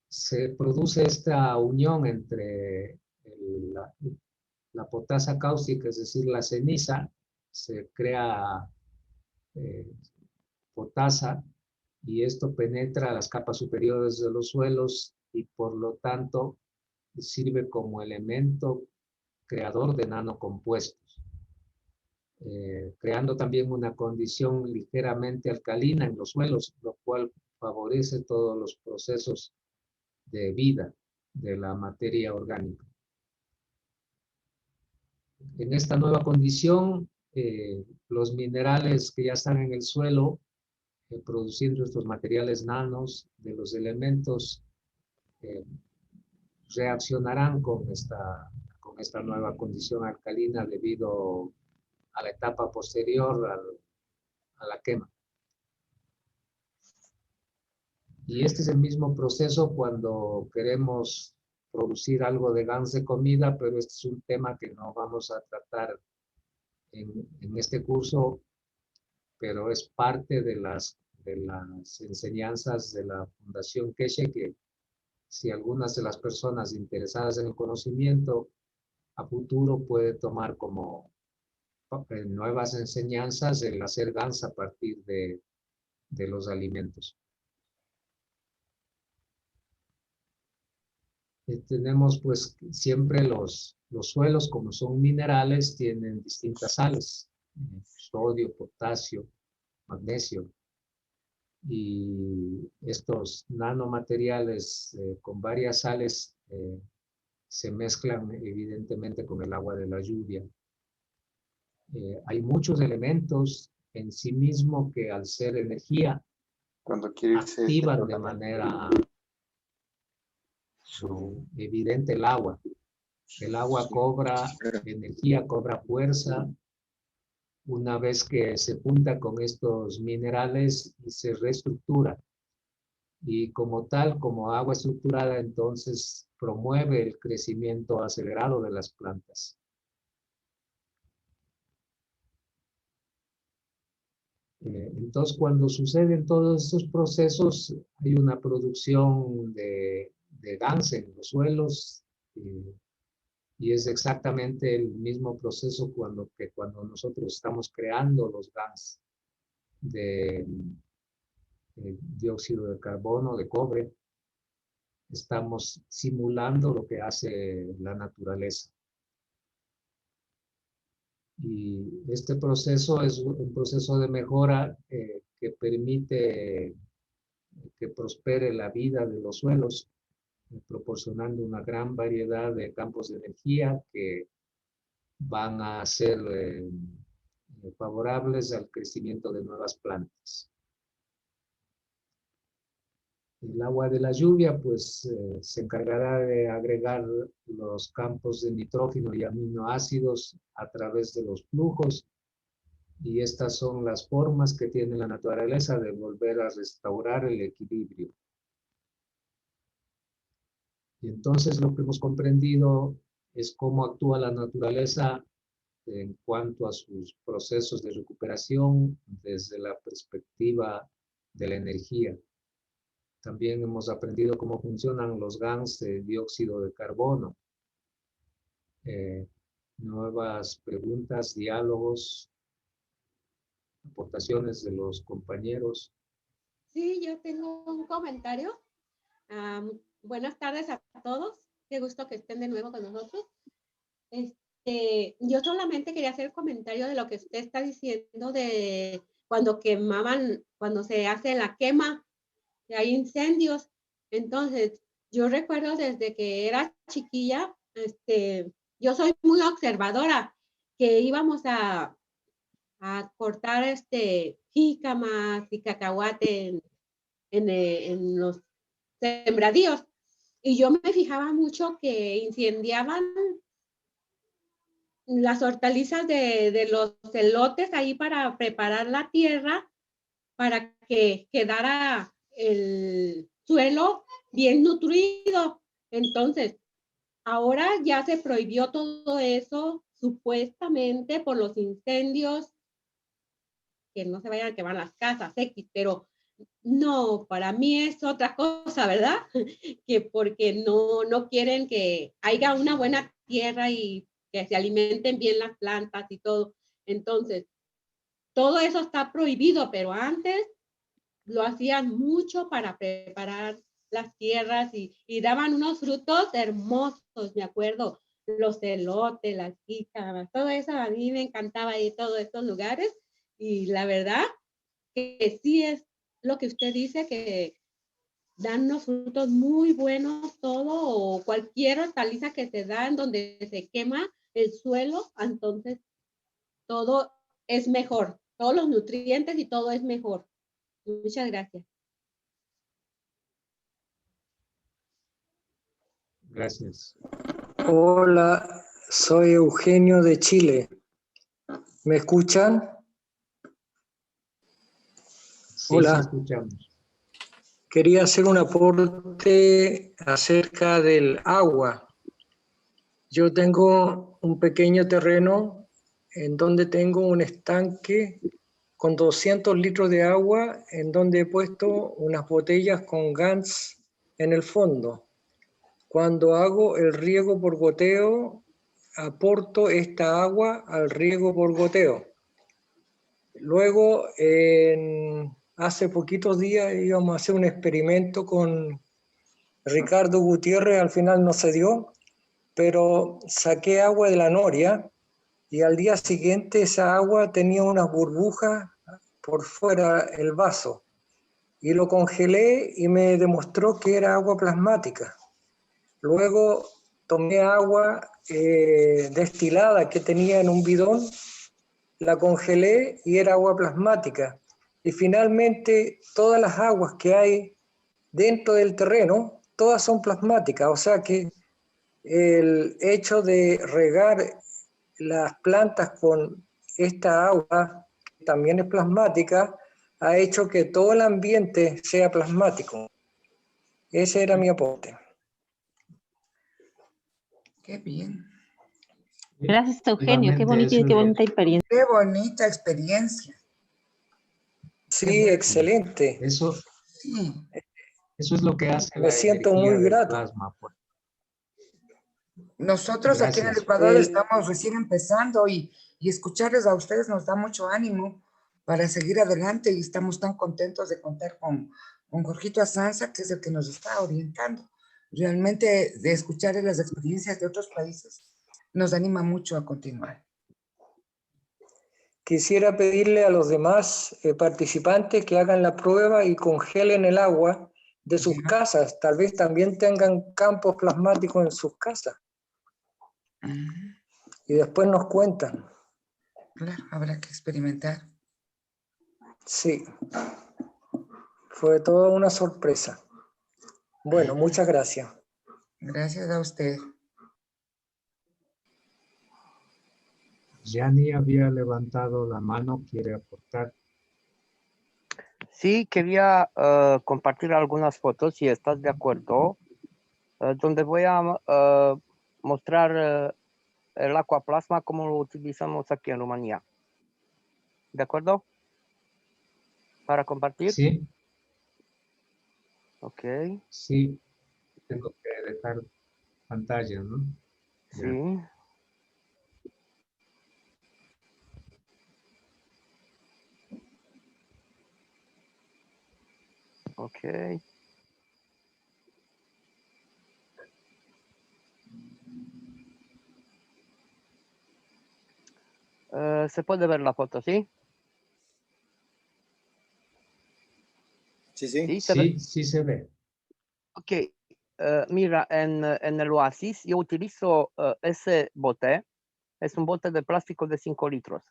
se produce esta unión entre la potasa cáustica, es decir, la ceniza, se crea potasa y esto penetra a las capas superiores de los suelos y por lo tanto sirve como elemento creador de nanocompuestos, creando también una condición ligeramente alcalina en los suelos, lo cual favorece todos los procesos de vida de la materia orgánica. En esta nueva condición, los minerales que ya están en el suelo, produciendo estos materiales nanos de los elementos, reaccionarán con esta nueva condición alcalina debido a la etapa posterior a la quema. Y este es el mismo proceso cuando queremos producir algo de gas de comida, pero este es un tema que no vamos a tratar en este curso, pero es parte de las enseñanzas de la Fundación Keshe, que si algunas de las personas interesadas en el conocimiento a futuro puede tomar como nuevas enseñanzas el hacer gas a partir de los alimentos. Tenemos pues siempre los suelos, como son minerales, tienen distintas sales, sodio, potasio, magnesio, y estos nanomateriales con varias sales se mezclan evidentemente con el agua de la lluvia. Hay muchos elementos en sí mismo que al ser energía activan de manera evidente el agua. El agua cobra energía, cobra fuerza una vez que se junta con estos minerales y se reestructura. Y como tal, como agua estructurada, entonces promueve el crecimiento acelerado de las plantas. Entonces, cuando suceden todos estos procesos, hay una producción de GANs en los suelos, y es exactamente el mismo proceso que cuando nosotros estamos creando los GANs de dióxido de carbono, de cobre. Estamos simulando lo que hace la naturaleza. Y este proceso es un proceso de mejora que permite que prospere la vida de los suelos, proporcionando una gran variedad de campos de energía que van a ser favorables al crecimiento de nuevas plantas. El agua de la lluvia, pues, se encargará de agregar los campos de nitrógeno y aminoácidos a través de los flujos, y estas son las formas que tiene la naturaleza de volver a restaurar el equilibrio. Y entonces lo que hemos comprendido es cómo actúa la naturaleza en cuanto a sus procesos de recuperación desde la perspectiva de la energía. También hemos aprendido cómo funcionan los GANs de dióxido de carbono. Nuevas preguntas, diálogos, aportaciones de los compañeros. Sí, yo tengo un comentario. Buenas tardes a todos. Qué gusto que estén de nuevo con nosotros. Yo solamente quería hacer el comentario de lo que usted está diciendo de cuando quemaban, cuando se hace la quema, que hay incendios. Entonces, yo recuerdo desde que era chiquilla, yo soy muy observadora, que íbamos a cortar jícamas y cacahuate en los sembradíos. Y yo me fijaba mucho que incendiaban las hortalizas de los elotes ahí para preparar la tierra para que quedara el suelo bien nutrido. Entonces, ahora ya se prohibió todo eso supuestamente por los incendios, que no se vayan a quemar las casas X, pero no, para mí es otra cosa, ¿verdad? Que porque no quieren que haya una buena tierra y que se alimenten bien las plantas y todo. Entonces, todo eso está prohibido, pero antes lo hacían mucho para preparar las tierras y daban unos frutos hermosos, me acuerdo, los elotes, las jícamas, todo eso a mí me encantaba ir a todos estos lugares, y la verdad que sí es lo que usted dice, que dan unos frutos muy buenos todo, o cualquier hortaliza que se da en donde se quema el suelo, entonces todo es mejor, todos los nutrientes y todo es mejor. Muchas gracias. Gracias. Hola, soy Eugenio de Chile. ¿Me escuchan? Sí, Hola. sí, escuchamos. Quería hacer un aporte acerca del agua. Yo tengo un pequeño terreno en donde tengo un estanque con 200 litros de agua, en donde he puesto unas botellas con GANs en el fondo. Cuando hago el riego por goteo, aporto esta agua al riego por goteo. Luego, hace poquitos días íbamos a hacer un experimento con Ricardo Gutiérrez, al final no se dio, pero saqué agua de la noria y al día siguiente esa agua tenía unas burbujas por fuera del vaso, y lo congelé y me demostró que era agua plasmática. Luego tomé agua destilada que tenía en un bidón, la congelé y era agua plasmática. Y finalmente todas las aguas que hay dentro del terreno, todas son plasmáticas. O sea que el hecho de regar las plantas con esta agua, que también es plasmática, ha hecho que todo el ambiente sea plasmático. Ese era mi aporte. Qué bien. Gracias, Eugenio. Qué bonito y qué bonita experiencia. Qué bonita experiencia. Sí, excelente. Eso, Sí. Eso es lo que hace Me la siento energía muy del grato. plasma. Nosotros aquí en el Gracias. Ecuador estamos recién empezando y escucharles a ustedes nos da mucho ánimo para seguir adelante y estamos tan contentos de contar con Jorgito Azanza, que es el que nos está orientando. Realmente de escuchar las experiencias de otros países nos anima mucho a continuar. Quisiera pedirle a los demás participantes que hagan la prueba y congelen el agua de sus casas. Tal vez también tengan campos plasmáticos en sus casas. Y después nos cuentan. Claro, habrá que experimentar. Sí. Fue toda una sorpresa. Bueno, muchas gracias. Gracias a usted. Yani había levantado la mano, quiere aportar. Sí, quería compartir algunas fotos, si estás de acuerdo, donde voy a mostrar el aquaplasma como lo utilizamos aquí en Rumanía. ¿De acuerdo? ¿Para compartir? Sí. Ok. Sí, tengo que dejar pantalla, ¿no? Sí. Ya. Ok. Se puede ver la foto, ¿sí? Sí, sí. Sí, se ve. Sí se ve. Ok. Mira, en el Oasis yo utilizo ese bote. Es un bote de plástico de 5 litros.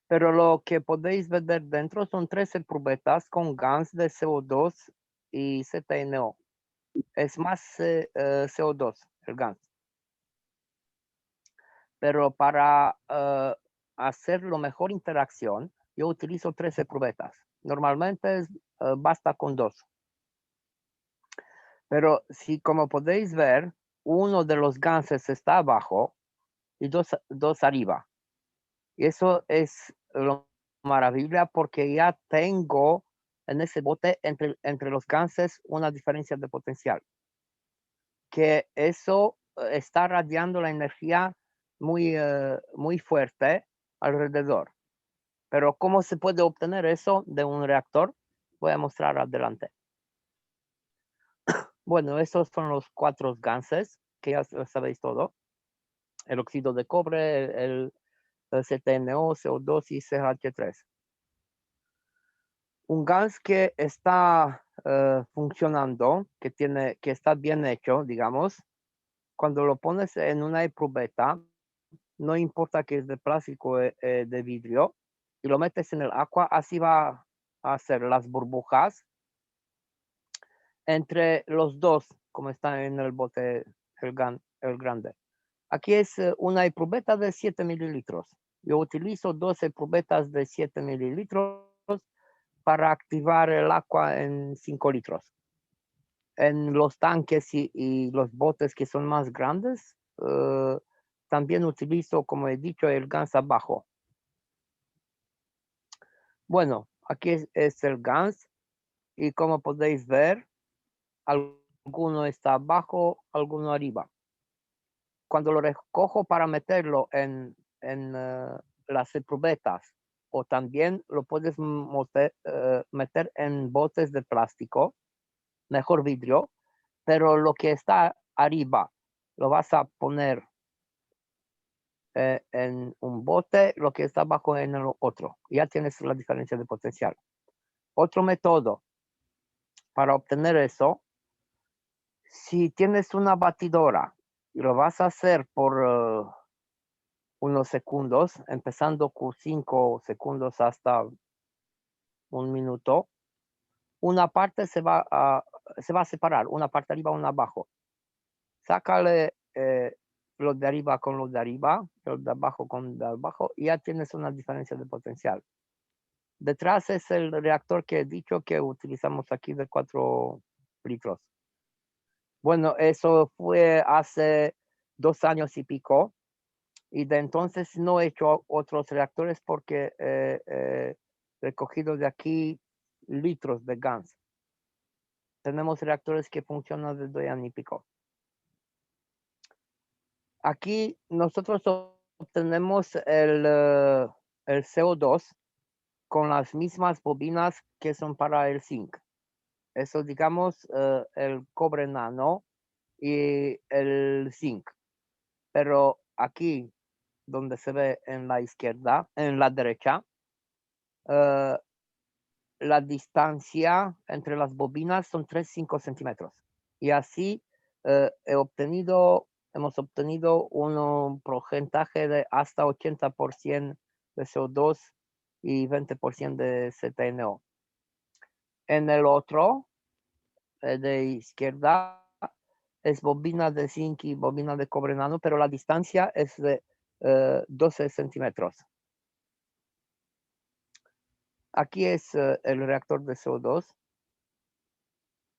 Pero lo que podéis ver dentro son 13 probetas con GANs de CO2 y ZNO. Es más CO2 el GANs. Pero para hacer la mejor interacción, yo utilizo 13 probetas. Normalmente basta con 2. Pero si, como podéis ver, uno de los ganses está abajo y dos arriba. Y eso es lo maravilla porque ya tengo en ese bote entre los ganses una diferencia de potencial. Que eso está radiando la energía muy, muy fuerte alrededor. Pero ¿cómo se puede obtener eso de un reactor? Voy a mostrar adelante. Bueno, esos son los 4 ganses, que ya sabéis todo. El óxido de cobre, el ZNO, CO2 y CH3. Un gas que está funcionando, que está bien hecho, digamos, cuando lo pones en una eprubeta, no importa que es de plástico o de vidrio, y lo metes en el agua, así va a hacer las burbujas entre los dos, como está en el bote el grande. Aquí es una eprubeta de 7 mililitros. Yo utilizo 2 eprobetas de 7 mililitros para activar el agua en 5 litros. En los tanques y los botes que son más grandes, también utilizo, como he dicho, el GANS abajo. Bueno, aquí es el GANS y como podéis ver, alguno está abajo, alguno arriba. Cuando lo recojo para meterlo en las probetas, o también lo puedes meter en botes de plástico, mejor vidrio, pero lo que está arriba lo vas a poner en un bote, lo que está abajo en el otro. Ya tienes la diferencia de potencial. Otro método para obtener eso, si tienes una batidora y lo vas a hacer por unos segundos, empezando con 5 segundos hasta 1 minuto, una parte se va a separar, una parte arriba, una abajo. Sácale los de arriba con los de arriba, los de abajo con los de abajo, y ya tienes una diferencia de potencial. Detrás es el reactor que he dicho que utilizamos aquí de 4 litros. Bueno, eso fue hace 2 años y pico, y de entonces no he hecho otros reactores porque he recogido de aquí litros de GANs. tenemos reactores que funcionan de 2 años y pico. Aquí nosotros obtenemos el CO2 con las mismas bobinas que son para el zinc. Eso, digamos, el cobre nano y el zinc. Pero aquí, donde se ve en la izquierda, en la derecha, la distancia entre las bobinas son 3,5 centímetros. Y así hemos obtenido un porcentaje de hasta 80% de CO2 y 20% de ZNO. En el otro, de izquierda, es bobina de zinc y bobina de cobre nano, pero la distancia es de 12 centímetros. Aquí es el reactor de CO2.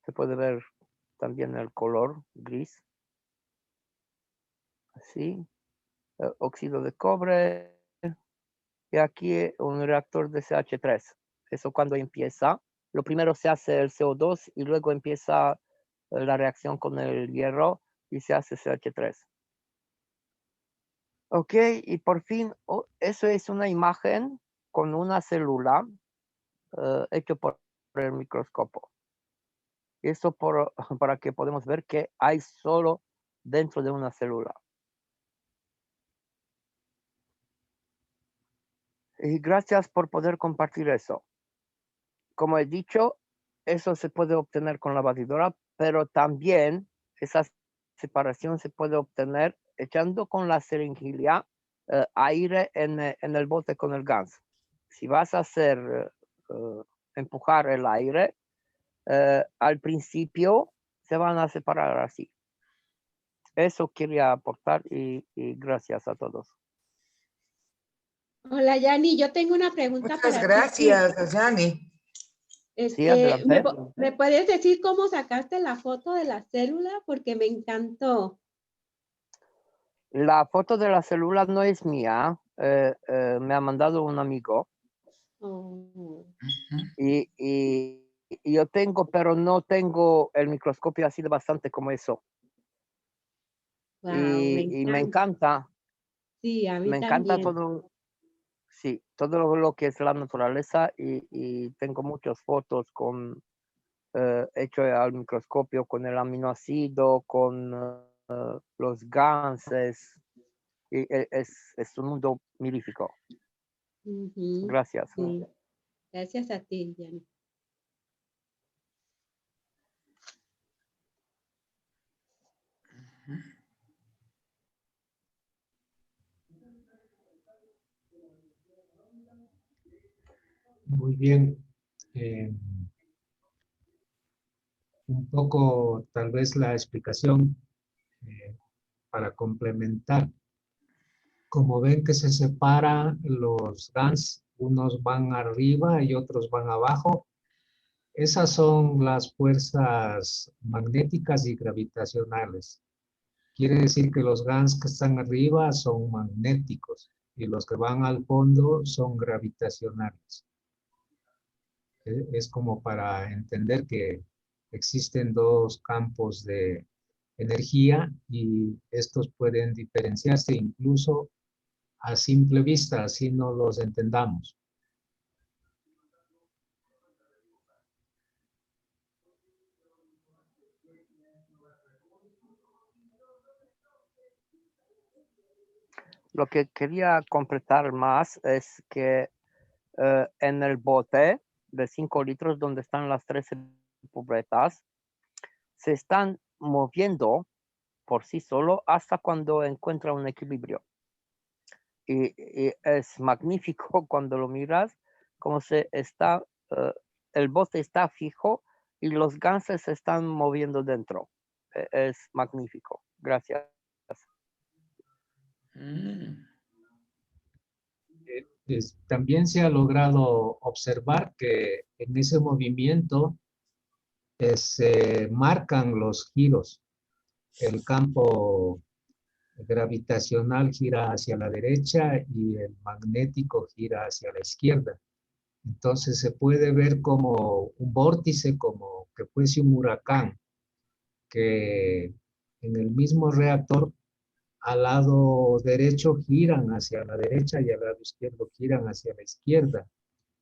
Se puede ver también el color gris. Así. Óxido de cobre. Y aquí un reactor de CH3. Eso cuando empieza. Lo primero se hace el CO2 y luego empieza la reacción con el hierro y se hace CH3. Ok, y por fin, eso es una imagen con una célula hecho por el microscopio. Eso para que podamos ver que hay solo dentro de una célula. Y gracias por poder compartir eso. Como he dicho, eso se puede obtener con la batidora, pero también esa separación se puede obtener echando con la jeringuilla aire en el bote con el gas. Si vas a hacer empujar el aire, al principio se van a separar así. Eso quería aportar y gracias a todos. Hola, Yani, yo tengo una pregunta Muchas para gracias, Yani. Sí, adelante. ¿Me puedes decir cómo sacaste la foto de la célula? Porque me encantó. La foto de la célula no es mía, me ha mandado un amigo. Oh. Y yo tengo, pero no tengo el microscopio así de bastante como eso. Wow, y me encanta. Sí, a mí me también. encanta todo. Sí, todo lo que es la naturaleza y tengo muchas fotos con hecho al microscopio con el aminoácido, con los gases. Y es un mundo magnífico. Gracias. Sí. Gracias a ti, Yani. Muy bien. Un poco, tal vez, la explicación para complementar. Como ven que se separan los GANs, unos van arriba y otros van abajo. Esas son las fuerzas magnéticas y gravitacionales. Quiere decir que los GANs que están arriba son magnéticos y los que van al fondo son gravitacionales. Es como para entender que existen dos campos de energía y estos pueden diferenciarse incluso a simple vista, así no los entendamos. Lo que quería completar más es que en el bote de 5 litros donde están las 13 cubretas, se están moviendo por sí solo hasta cuando encuentra un equilibrio. Y es magnífico cuando lo miras, como el bote está fijo y los gases se están moviendo dentro. Es magnífico. Gracias. También se ha logrado observar que en ese movimiento se marcan los giros. El campo gravitacional gira hacia la derecha y el magnético gira hacia la izquierda. Entonces se puede ver como un vórtice, como que fuese un huracán, que en el mismo reactor al lado derecho giran hacia la derecha y al lado izquierdo giran hacia la izquierda.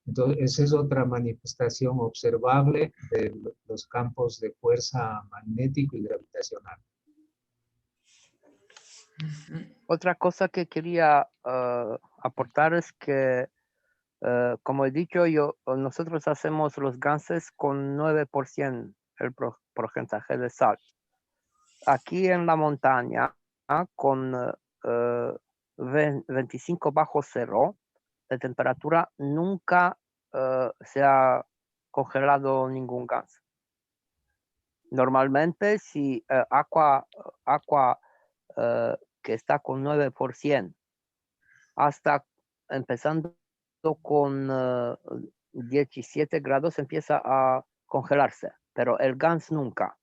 Entonces, esa es otra manifestación observable de los campos de fuerza magnético y gravitacional. Otra cosa que quería aportar es que, como he dicho, nosotros hacemos los ganses con 9% el porcentaje de sal. Aquí en la montaña, con 25 bajo cero, la temperatura nunca se ha congelado ningún gas. Normalmente, si agua que está con 9%, hasta empezando con 17 grados empieza a congelarse, pero el gas nunca.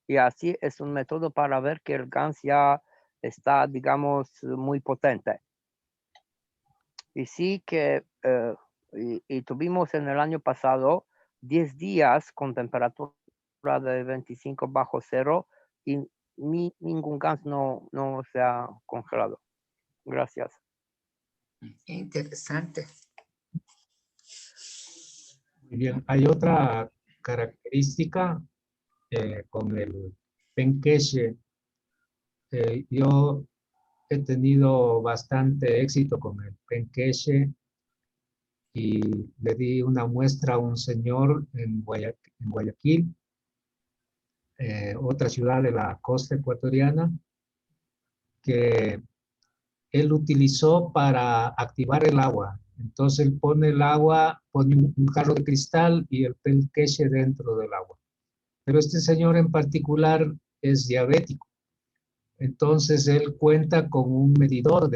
Y así es un método para ver que el gas ya está, digamos, muy potente. Y sí que y tuvimos en el año pasado 10 días con temperatura de 25 bajo cero y ningún gas no se ha congelado. Gracias. Interesante. Muy bien, hay otra característica con el penqueche. Yo he tenido bastante éxito con el penqueche y le di una muestra a un señor en Guayaquil, otra ciudad de la costa ecuatoriana, que él utilizó para activar el agua. Entonces él pone el agua, pone un jarro de cristal y el penqueche dentro del agua. Pero este señor en particular es diabético. Entonces él cuenta con un medidor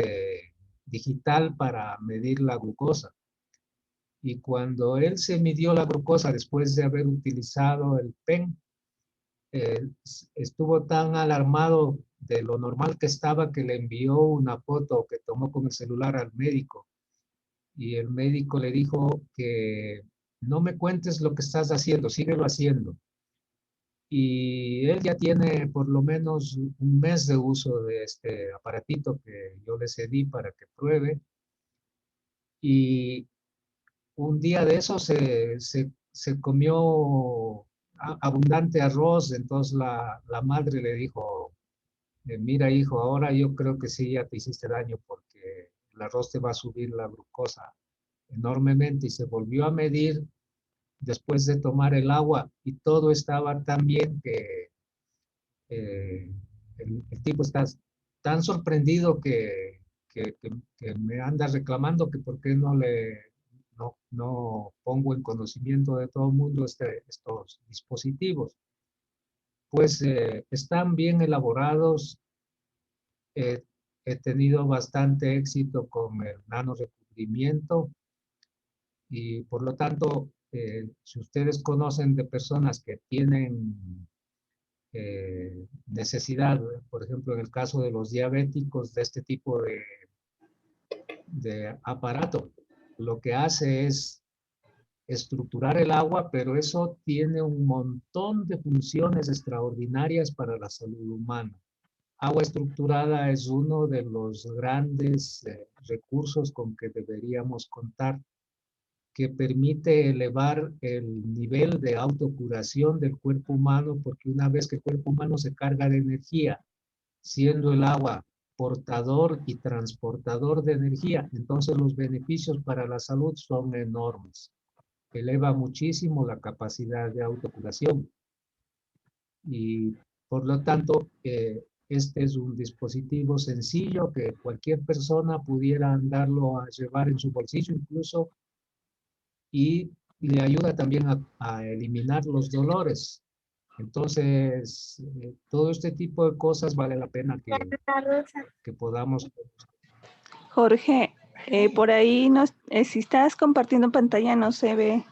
digital para medir la glucosa. Y cuando él se midió la glucosa después de haber utilizado el pen, estuvo tan alarmado de lo normal que estaba que le envió una foto que tomó con el celular al médico. Y el médico le dijo que no me cuentes lo que estás haciendo, síguelo haciendo. Y él ya tiene por lo menos un mes de uso de este aparatito que yo le cedí para que pruebe. Y un día de eso se comió abundante arroz, entonces la madre le dijo, mira hijo, ahora yo creo que sí ya te hiciste daño porque el arroz te va a subir la glucosa enormemente, y se volvió a medir después de tomar el agua y todo estaba tan bien que el tipo está tan sorprendido que me anda reclamando que por qué no pongo en conocimiento de todo el mundo estos dispositivos. Pues están bien elaborados. He tenido bastante éxito con el nanorecubrimiento y por lo tanto, si ustedes conocen de personas que tienen necesidad, por ejemplo, en el caso de los diabéticos, de este tipo de aparato, lo que hace es estructurar el agua, pero eso tiene un montón de funciones extraordinarias para la salud humana. Agua estructurada es uno de los grandes recursos con que deberíamos contar, que permite elevar el nivel de autocuración del cuerpo humano, porque una vez que el cuerpo humano se carga de energía, siendo el agua portador y transportador de energía, entonces los beneficios para la salud son enormes. Eleva muchísimo la capacidad de autocuración. Y por lo tanto, este es un dispositivo sencillo que cualquier persona pudiera andarlo a llevar en su bolsillo incluso, y le ayuda también a eliminar los dolores. Entonces, todo este tipo de cosas vale la pena que podamos. Jorge, por ahí, si estás compartiendo pantalla no se ve.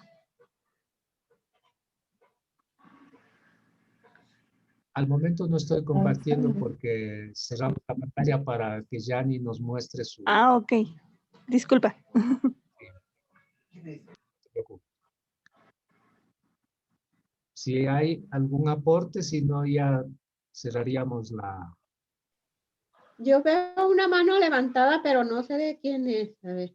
Al momento no estoy compartiendo porque cerramos la pantalla para que Yanni nos muestre su... Ah, ok. Disculpa. No te preocupes. Si hay algún aporte, si no ya cerraríamos la... Yo veo una mano levantada, pero no sé de quién es. A ver.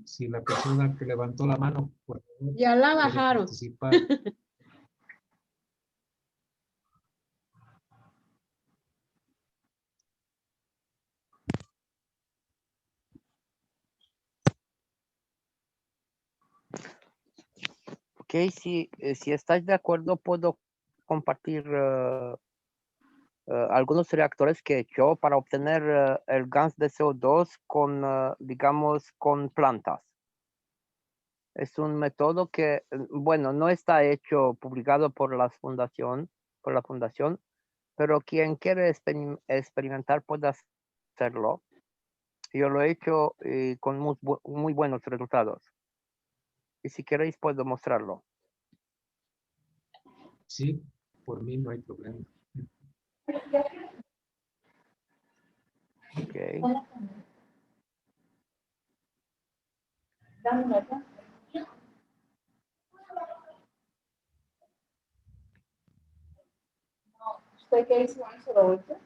Si la persona que levantó la mano, por favor, Ya la quiere bajaron. participar. Ok, si estáis de acuerdo, puedo compartir algunos reactores que he hecho para obtener el gas de CO2 con, digamos, con plantas. Es un método que, bueno, no está hecho, publicado por la fundación, pero quien quiere experimentar puede hacerlo. Yo lo he hecho con muy buenos resultados. Y si queréis puedo mostrarlo. Sí, por mí no hay problema. Okay. ¿Usted qué hizo eso de ahorita?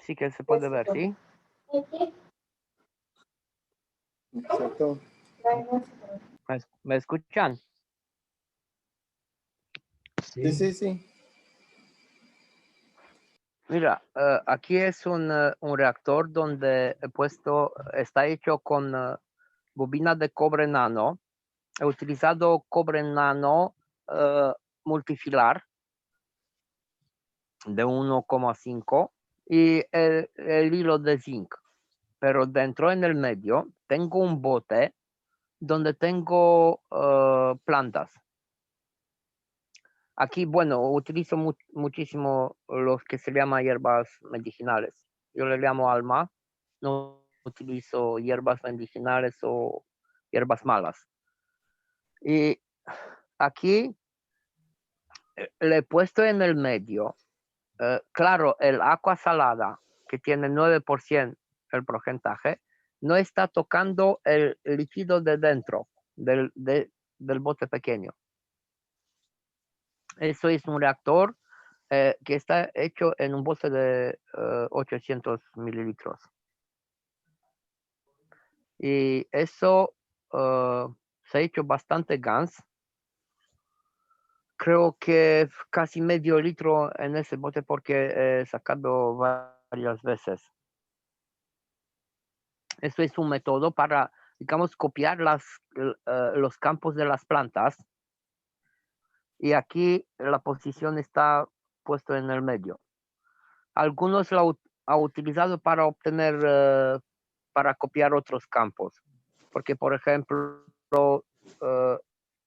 Sí que se puede ver, ¿sí? Exacto. ¿Me escuchan? Sí, sí, sí. Mira, aquí es un reactor donde he puesto, está hecho con bobina de cobre nano. He utilizado cobre nano multifilar de 1,5 y el hilo de zinc. Pero dentro en el medio tengo un bote donde tengo plantas. Aquí, bueno, utilizo muchísimo los que se llaman hierbas medicinales. Yo le llamo alma, no utilizo hierbas medicinales o hierbas malas. Y aquí le he puesto en el medio, claro, el agua salada, que tiene 9% el porcentaje, no está tocando el líquido de dentro del bote pequeño. Eso es un reactor que está hecho en un bote de 800 mililitros. Y eso se ha hecho bastante gas. Creo que casi medio litro en ese bote porque he sacado varias veces. Eso es un método para, digamos, copiar los campos de las plantas. Y aquí la posición está puesto en el medio. Algunos lo han utilizado para obtener, para copiar otros campos. Porque, por ejemplo,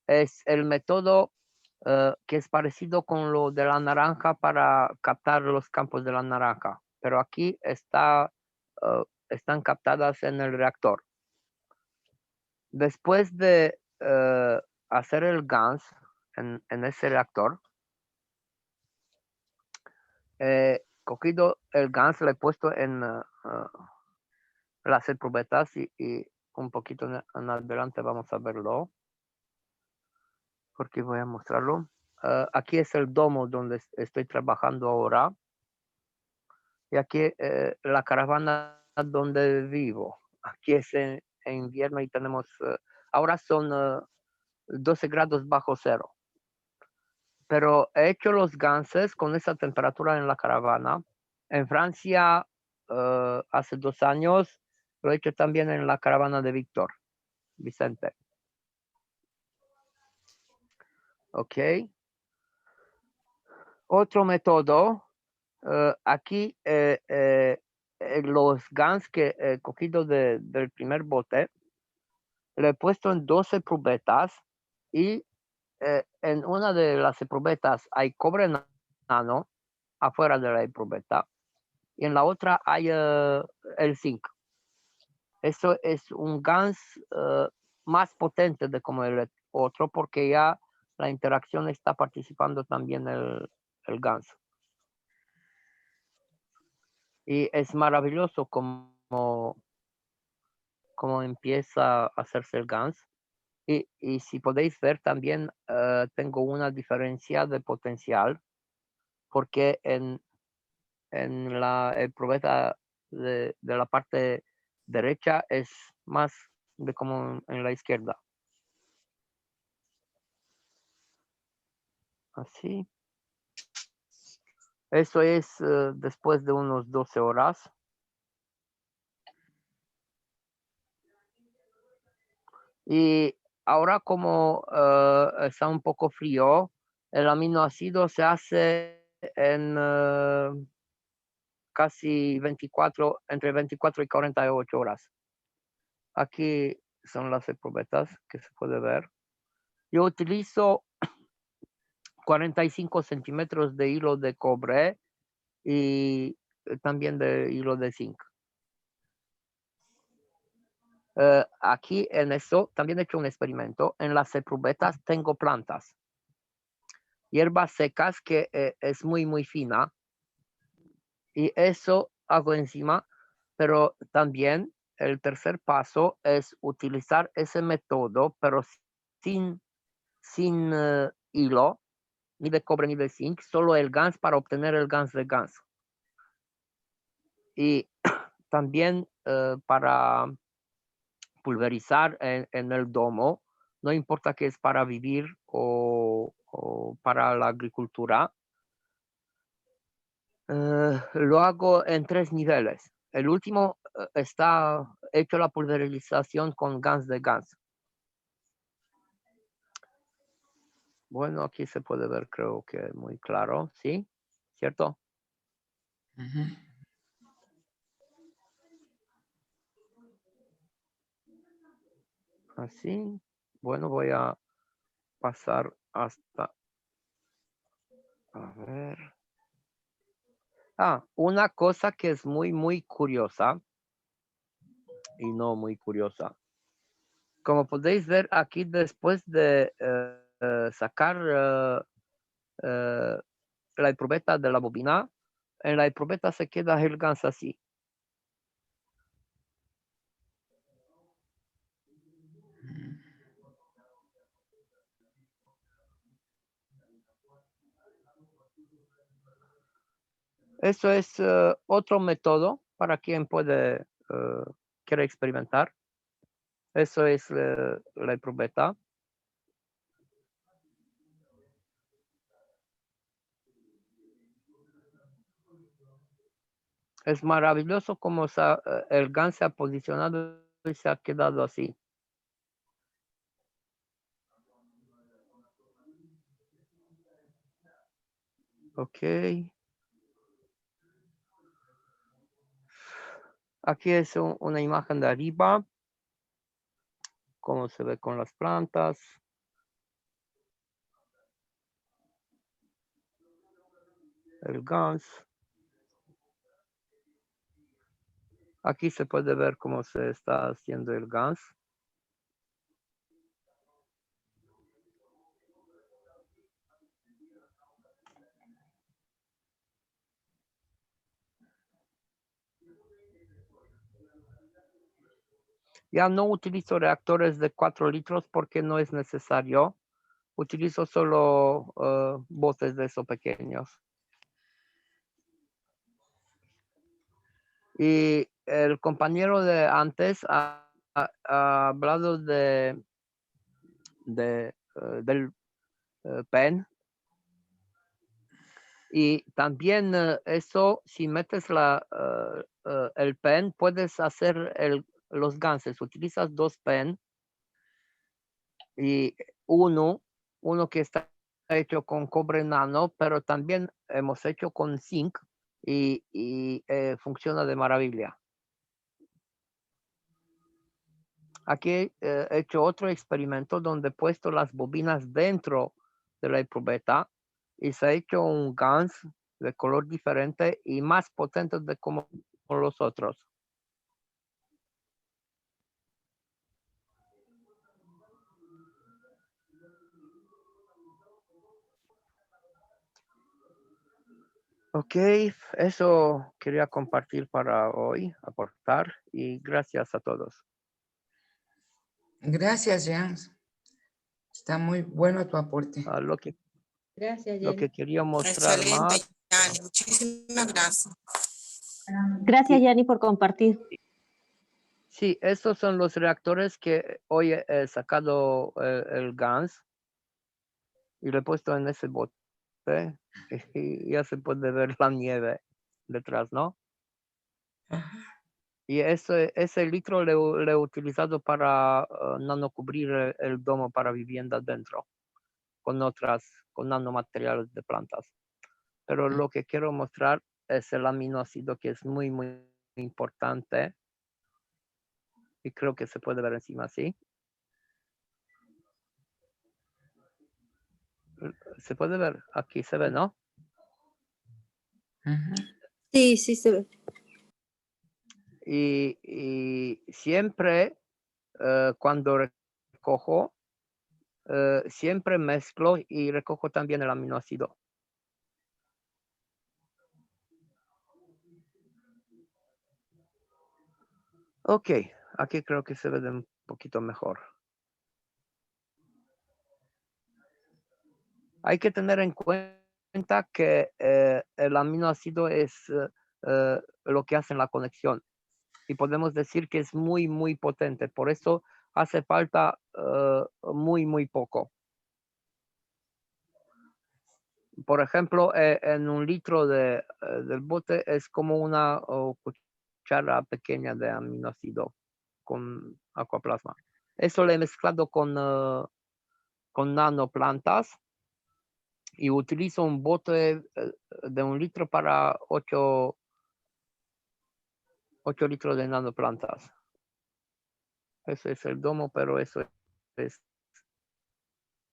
es el método que es parecido con lo de la naranja para captar los campos de la naranja. Pero aquí están captadas en el reactor. Después de hacer el gas en ese reactor, cogido el gas, le he puesto en las probetas y un poquito en adelante vamos a verlo. Porque voy a mostrarlo. Aquí es el domo donde estoy trabajando ahora. Y aquí la caravana donde vivo. Aquí es en invierno y tenemos, ahora son 12 grados bajo cero. Pero he hecho los ganses con esa temperatura en la caravana. En Francia, hace 2 años, lo he hecho también en la caravana de Víctor, Vicente. Ok. Otro método, aquí los GANs que he cogido del primer bote, le he puesto en 12 probetas y en una de las probetas hay cobre nano afuera de la probeta y en la otra hay el zinc. Eso es un GANS más potente de como el otro porque ya la interacción está participando también el GANS. Y es maravilloso cómo empieza a hacerse el GANS. Y si podéis ver también, tengo una diferencia de potencial, porque en el probeta de la parte derecha es más de como en la izquierda. Así. Eso es después de unos 12 horas. Y ahora como está un poco frío, el aminoácido se hace en casi entre 24 y 48 horas. Aquí son las probetas que se puede ver. Yo utilizo 45 centímetros de hilo de cobre y también de hilo de zinc. Aquí en eso también he hecho un experimento. En las probetas tengo plantas, hierbas secas que es muy fina, y eso hago encima, pero también el tercer paso es utilizar ese método, pero sin hilo, ni de cobre ni de zinc, solo el GANS para obtener el GANS de GANS. Y también para pulverizar en el domo, no importa que es para vivir o para la agricultura, lo hago en 3 niveles. El último está hecho la pulverización con GANS de GANS. Bueno, aquí se puede ver, creo que muy claro, ¿sí? ¿Cierto? Así. Bueno, voy a pasar hasta... A ver. Una cosa que es muy curiosa, y no muy curiosa. Como podéis ver aquí, después de sacar la probeta de la bobina, en la probeta se queda el GANS así. Eso es otro método para quien quiere experimentar. Eso es la probeta. Es maravilloso cómo el GANS se ha posicionado y se ha quedado así. Ok. Aquí es una imagen de arriba. Cómo se ve con las plantas. El GANS. Aquí se puede ver cómo se está haciendo el GANS. Ya no utilizo reactores de 4 litros porque no es necesario. Utilizo solo botes de esos pequeños. Y el compañero de antes ha hablado del pen. Y también eso, si metes el pen, puedes hacer los ganses. Utilizas 2 pen y uno que está hecho con cobre nano, pero también hemos hecho con zinc y funciona de maravilla. Aquí he hecho otro experimento donde he puesto las bobinas dentro de la probeta y se ha hecho un GANS de color diferente y más potente de como los otros. Ok, eso quería compartir para hoy, aportar, y gracias a todos. Gracias, Jans. Está muy bueno tu aporte. Gracias, Lo Jenny. que quería mostrar Excelente, más. Yani. Muchísimas gracias. Gracias, Yani, por compartir. Sí, estos son los reactores que hoy he sacado el GANS y lo he puesto en ese bote y ya se puede ver la nieve detrás, ¿no? Y ese litro le he utilizado para nanocubrir el domo para vivienda dentro con nanomateriales de plantas. Pero lo que quiero mostrar es el aminoácido, que es muy, muy importante. Y creo que se puede ver encima así. Se puede ver, aquí se ve, ¿no? Sí, sí se ve. Y siempre cuando recojo, siempre mezclo y recojo también el aminoácido. Ok, aquí creo que se ve de un poquito mejor. Hay que tener en cuenta que el aminoácido es lo que hace la conexión. Y podemos decir que es muy, muy potente. Por eso hace falta muy, muy poco. Por ejemplo, en un litro del bote es como una cuchara pequeña de aminoácido con aquaplasma. Eso lo he mezclado con nanoplantas y utilizo un bote de 1 litro para 8 litros de nanoplantas. Ese es el domo, pero eso es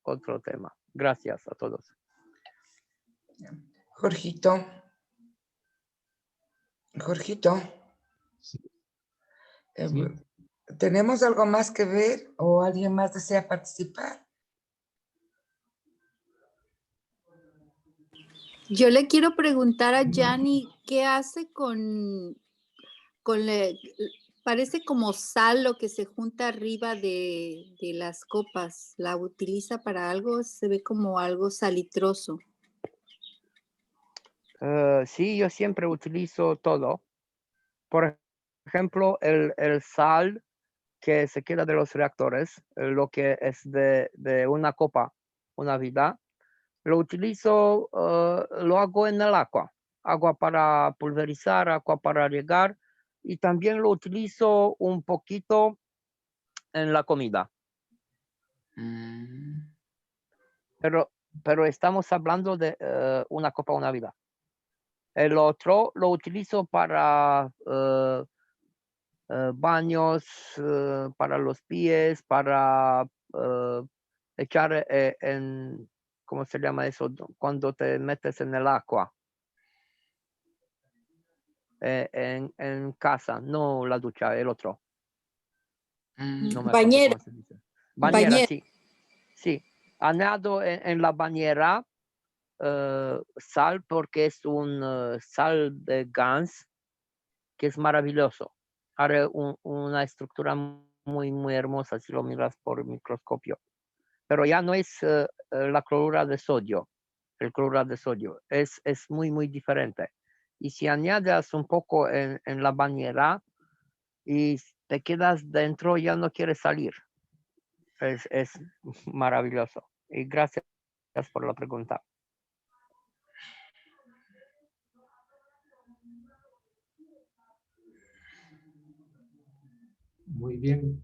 otro tema. Gracias a todos. Jorgito. ¿Tenemos algo más que ver o alguien más desea participar? Yo le quiero preguntar a Yani qué hace con parece como sal lo que se junta arriba de las copas. ¿La utiliza para algo? Se ve como algo salitroso. Sí, yo siempre utilizo todo. Por ejemplo, el sal que se queda de los reactores, lo que es de una copa, una vida, lo utilizo, lo hago en el agua. Agua para pulverizar, agua para regar, y también lo utilizo un poquito en la comida. Pero estamos hablando de una copa, una vida. El otro lo utilizo para baños, para los pies, para echar en, ¿cómo se llama eso? Cuando te metes en el agua. En casa, no la ducha, el otro. No me acuerdo Bañera. cómo se dice. Bañera, sí. Sí. Añado en la bañera sal porque es un sal de GANS que es maravilloso. Haré una estructura muy, muy hermosa si lo miras por microscopio. Pero ya no es la clorura de sodio. El cloruro de sodio es muy, muy diferente. Y si añades un poco en la bañera y te quedas dentro, ya no quieres salir. Es maravilloso. Y gracias por la pregunta. Muy bien.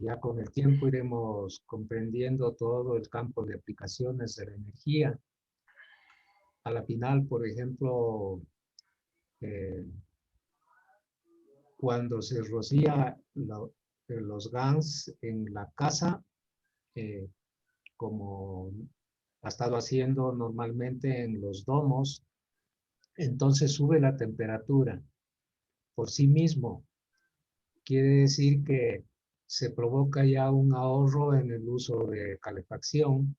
Ya con el tiempo iremos comprendiendo todo el campo de aplicaciones de la energía. A la final, por ejemplo, cuando se rocía los GANs en la casa, como ha estado haciendo normalmente en los domos, entonces sube la temperatura por sí mismo. Quiere decir que se provoca ya un ahorro en el uso de calefacción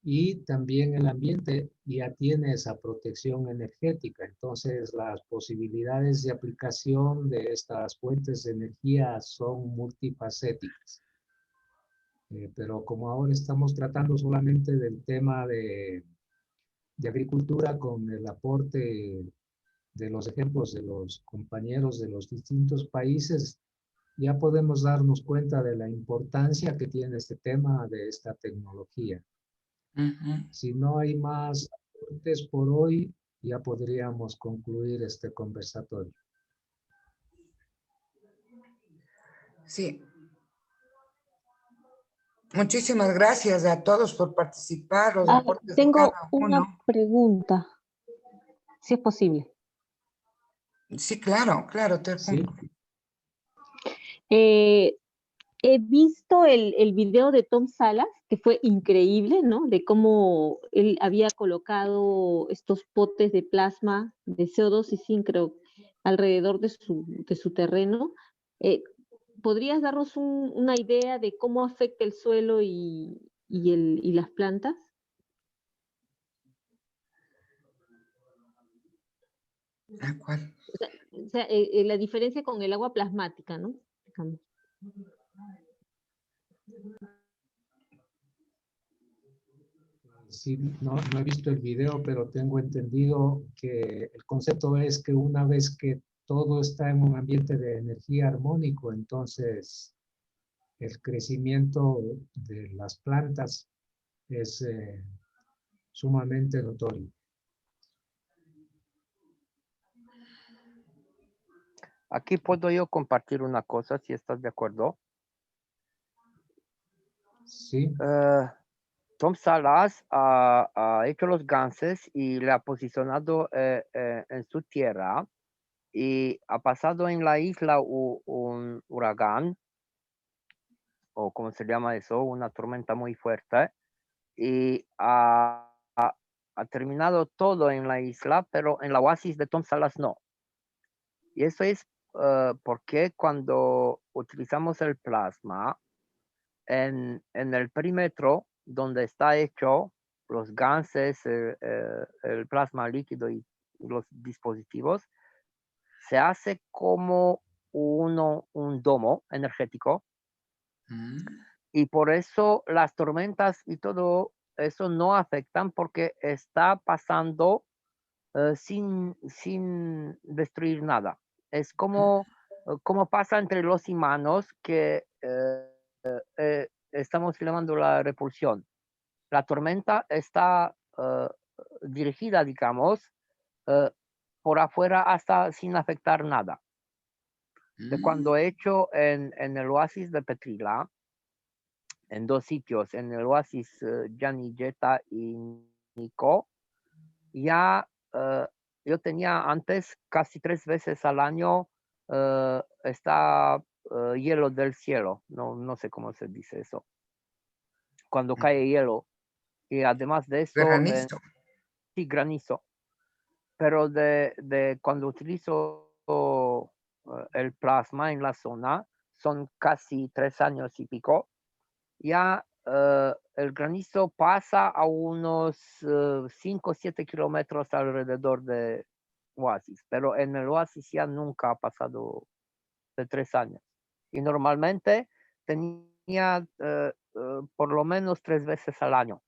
y también el ambiente ya tiene esa protección energética. Entonces, las posibilidades de aplicación de estas fuentes de energía son multifacéticas. Pero como ahora estamos tratando solamente del tema de agricultura con el aporte de los ejemplos de los compañeros de los distintos países, ya podemos darnos cuenta de la importancia que tiene este tema de esta tecnología. Si no hay más aportes por hoy, ya podríamos concluir este conversatorio. Sí. Muchísimas gracias a todos por participar, los aportes de Tengo cada una uno. pregunta, si es posible. Sí, claro, claro. Sí. He visto el video de Tom Salas, que fue increíble, ¿no? De cómo él había colocado estos potes de plasma de CO2 y zinc, creo, alrededor de su terreno. ¿Podrías darnos una idea de cómo afecta el suelo y las plantas? ¿Cuál? O sea, la diferencia con el agua plasmática, ¿no? Digamos. Sí, no he visto el video, pero tengo entendido que el concepto es que una vez que todo está en un ambiente de energía armónico, entonces el crecimiento de las plantas es sumamente notorio. Aquí puedo yo compartir una cosa, si estás de acuerdo. Sí. Tom Salas ha hecho los ganses y le ha posicionado en su tierra y ha pasado en la isla un huracán, o como se llama eso, una tormenta muy fuerte, y ha terminado todo en la isla, pero en la oasis de Tom Salas no. Y eso es porque cuando utilizamos el plasma, en el perímetro donde está hecho los ganses, el plasma líquido y los dispositivos, se hace como un domo energético. Y por eso las tormentas y todo eso no afectan porque está pasando sin destruir nada. Es como pasa entre los imanos que estamos llamando la repulsión. La tormenta está dirigida, digamos, por afuera hasta sin afectar nada. De cuando he hecho en el oasis de Petrila, en 2 sitios, en el oasis Yanilleta y Nico, ya yo tenía antes casi 3 veces al año está hielo del cielo, no sé cómo se dice eso, cuando cae hielo, y además de eso, Granizo. sí, granizo, pero de cuando utilizo el plasma en la zona, son casi 3 años y pico, ya el granizo pasa a unos 5 o 7 kilómetros alrededor de oasis, pero en el oasis ya nunca ha pasado de 3 años. Y normalmente tenía por lo menos 3 veces al año.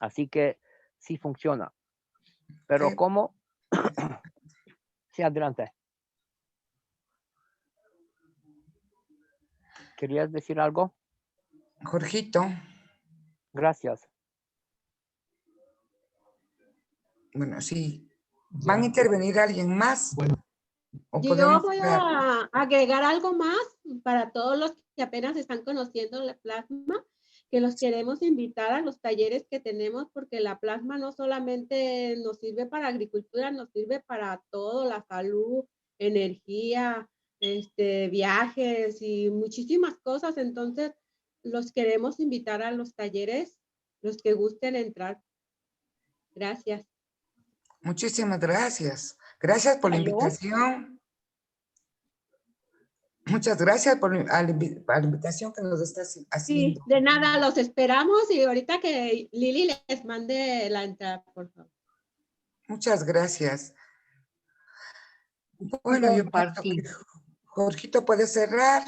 Así que sí funciona. Pero ¿cómo? Sí, adelante. ¿Querías decir algo? Jorgito. Gracias. Bueno, sí. ¿Van a intervenir alguien más? Bueno. ¿O Yo podemos voy dar? a agregar algo más para todos los que apenas están conociendo la plasma, que los queremos invitar a los talleres que tenemos, porque la plasma no solamente nos sirve para agricultura, nos sirve para todo, la salud, energía, viajes y muchísimas cosas. Entonces, los queremos invitar a los talleres, los que gusten entrar. Gracias. Muchísimas gracias. Gracias por la invitación. Muchas gracias por la invitación que nos estás haciendo. Sí, de nada, los esperamos y ahorita que Lili les mande la entrada, por favor. Muchas gracias. Bueno, yo pienso que Jorgito puede cerrar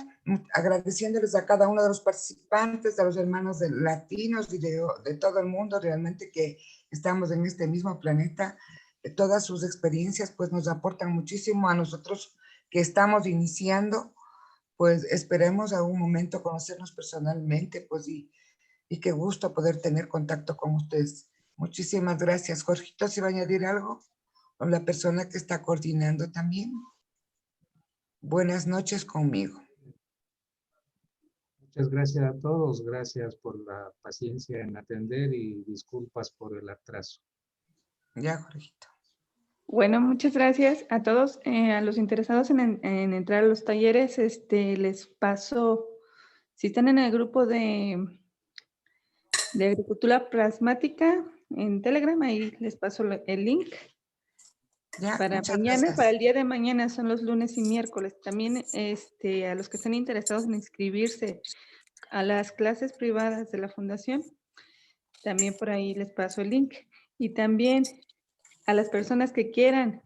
agradeciéndoles a cada uno de los participantes, a los hermanos latinos y de todo el mundo, realmente que estamos en este mismo planeta. Todas sus experiencias pues nos aportan muchísimo a nosotros que estamos iniciando. Pues esperemos a un momento conocernos personalmente, pues y qué gusto poder tener contacto con ustedes. Muchísimas gracias. Jorgito, ¿se va a añadir algo? O la persona que está coordinando también. Buenas noches conmigo. Muchas gracias a todos. Gracias por la paciencia en atender y disculpas por el atraso. Ya, Jorgito. Bueno, muchas gracias a todos. A los interesados en entrar a los talleres, les paso, si están en el grupo de agricultura plasmática en Telegram, ahí les paso el link. Ya, Para mañana, para el día de mañana, son los lunes y miércoles. También a los que estén interesados en inscribirse a las clases privadas de la fundación, también por ahí les paso el link. Y también a las personas que quieran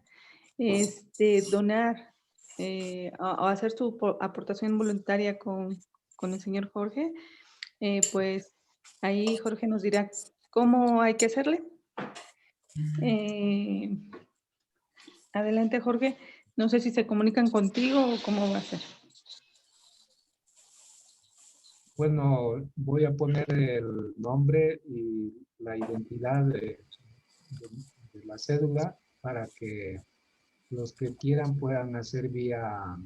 donar o hacer su aportación voluntaria con el señor Jorge, pues ahí Jorge nos dirá cómo hay que hacerle. Adelante, Jorge. No sé si se comunican contigo o cómo va a ser. Bueno, voy a poner el nombre y la identidad de la cédula para que los que quieran puedan hacer vía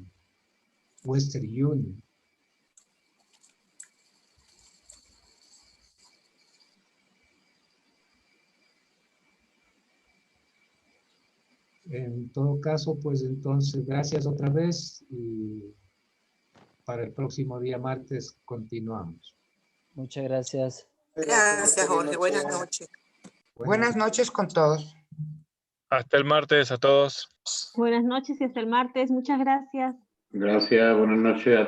Western Union. En todo caso, pues entonces, gracias otra vez y para el próximo día martes continuamos. Muchas gracias. Gracias, Jorge. Buenas noches. Buenas noches con todos. Hasta el martes a todos. Buenas noches y hasta el martes. Muchas gracias. Gracias, buenas noches a todos.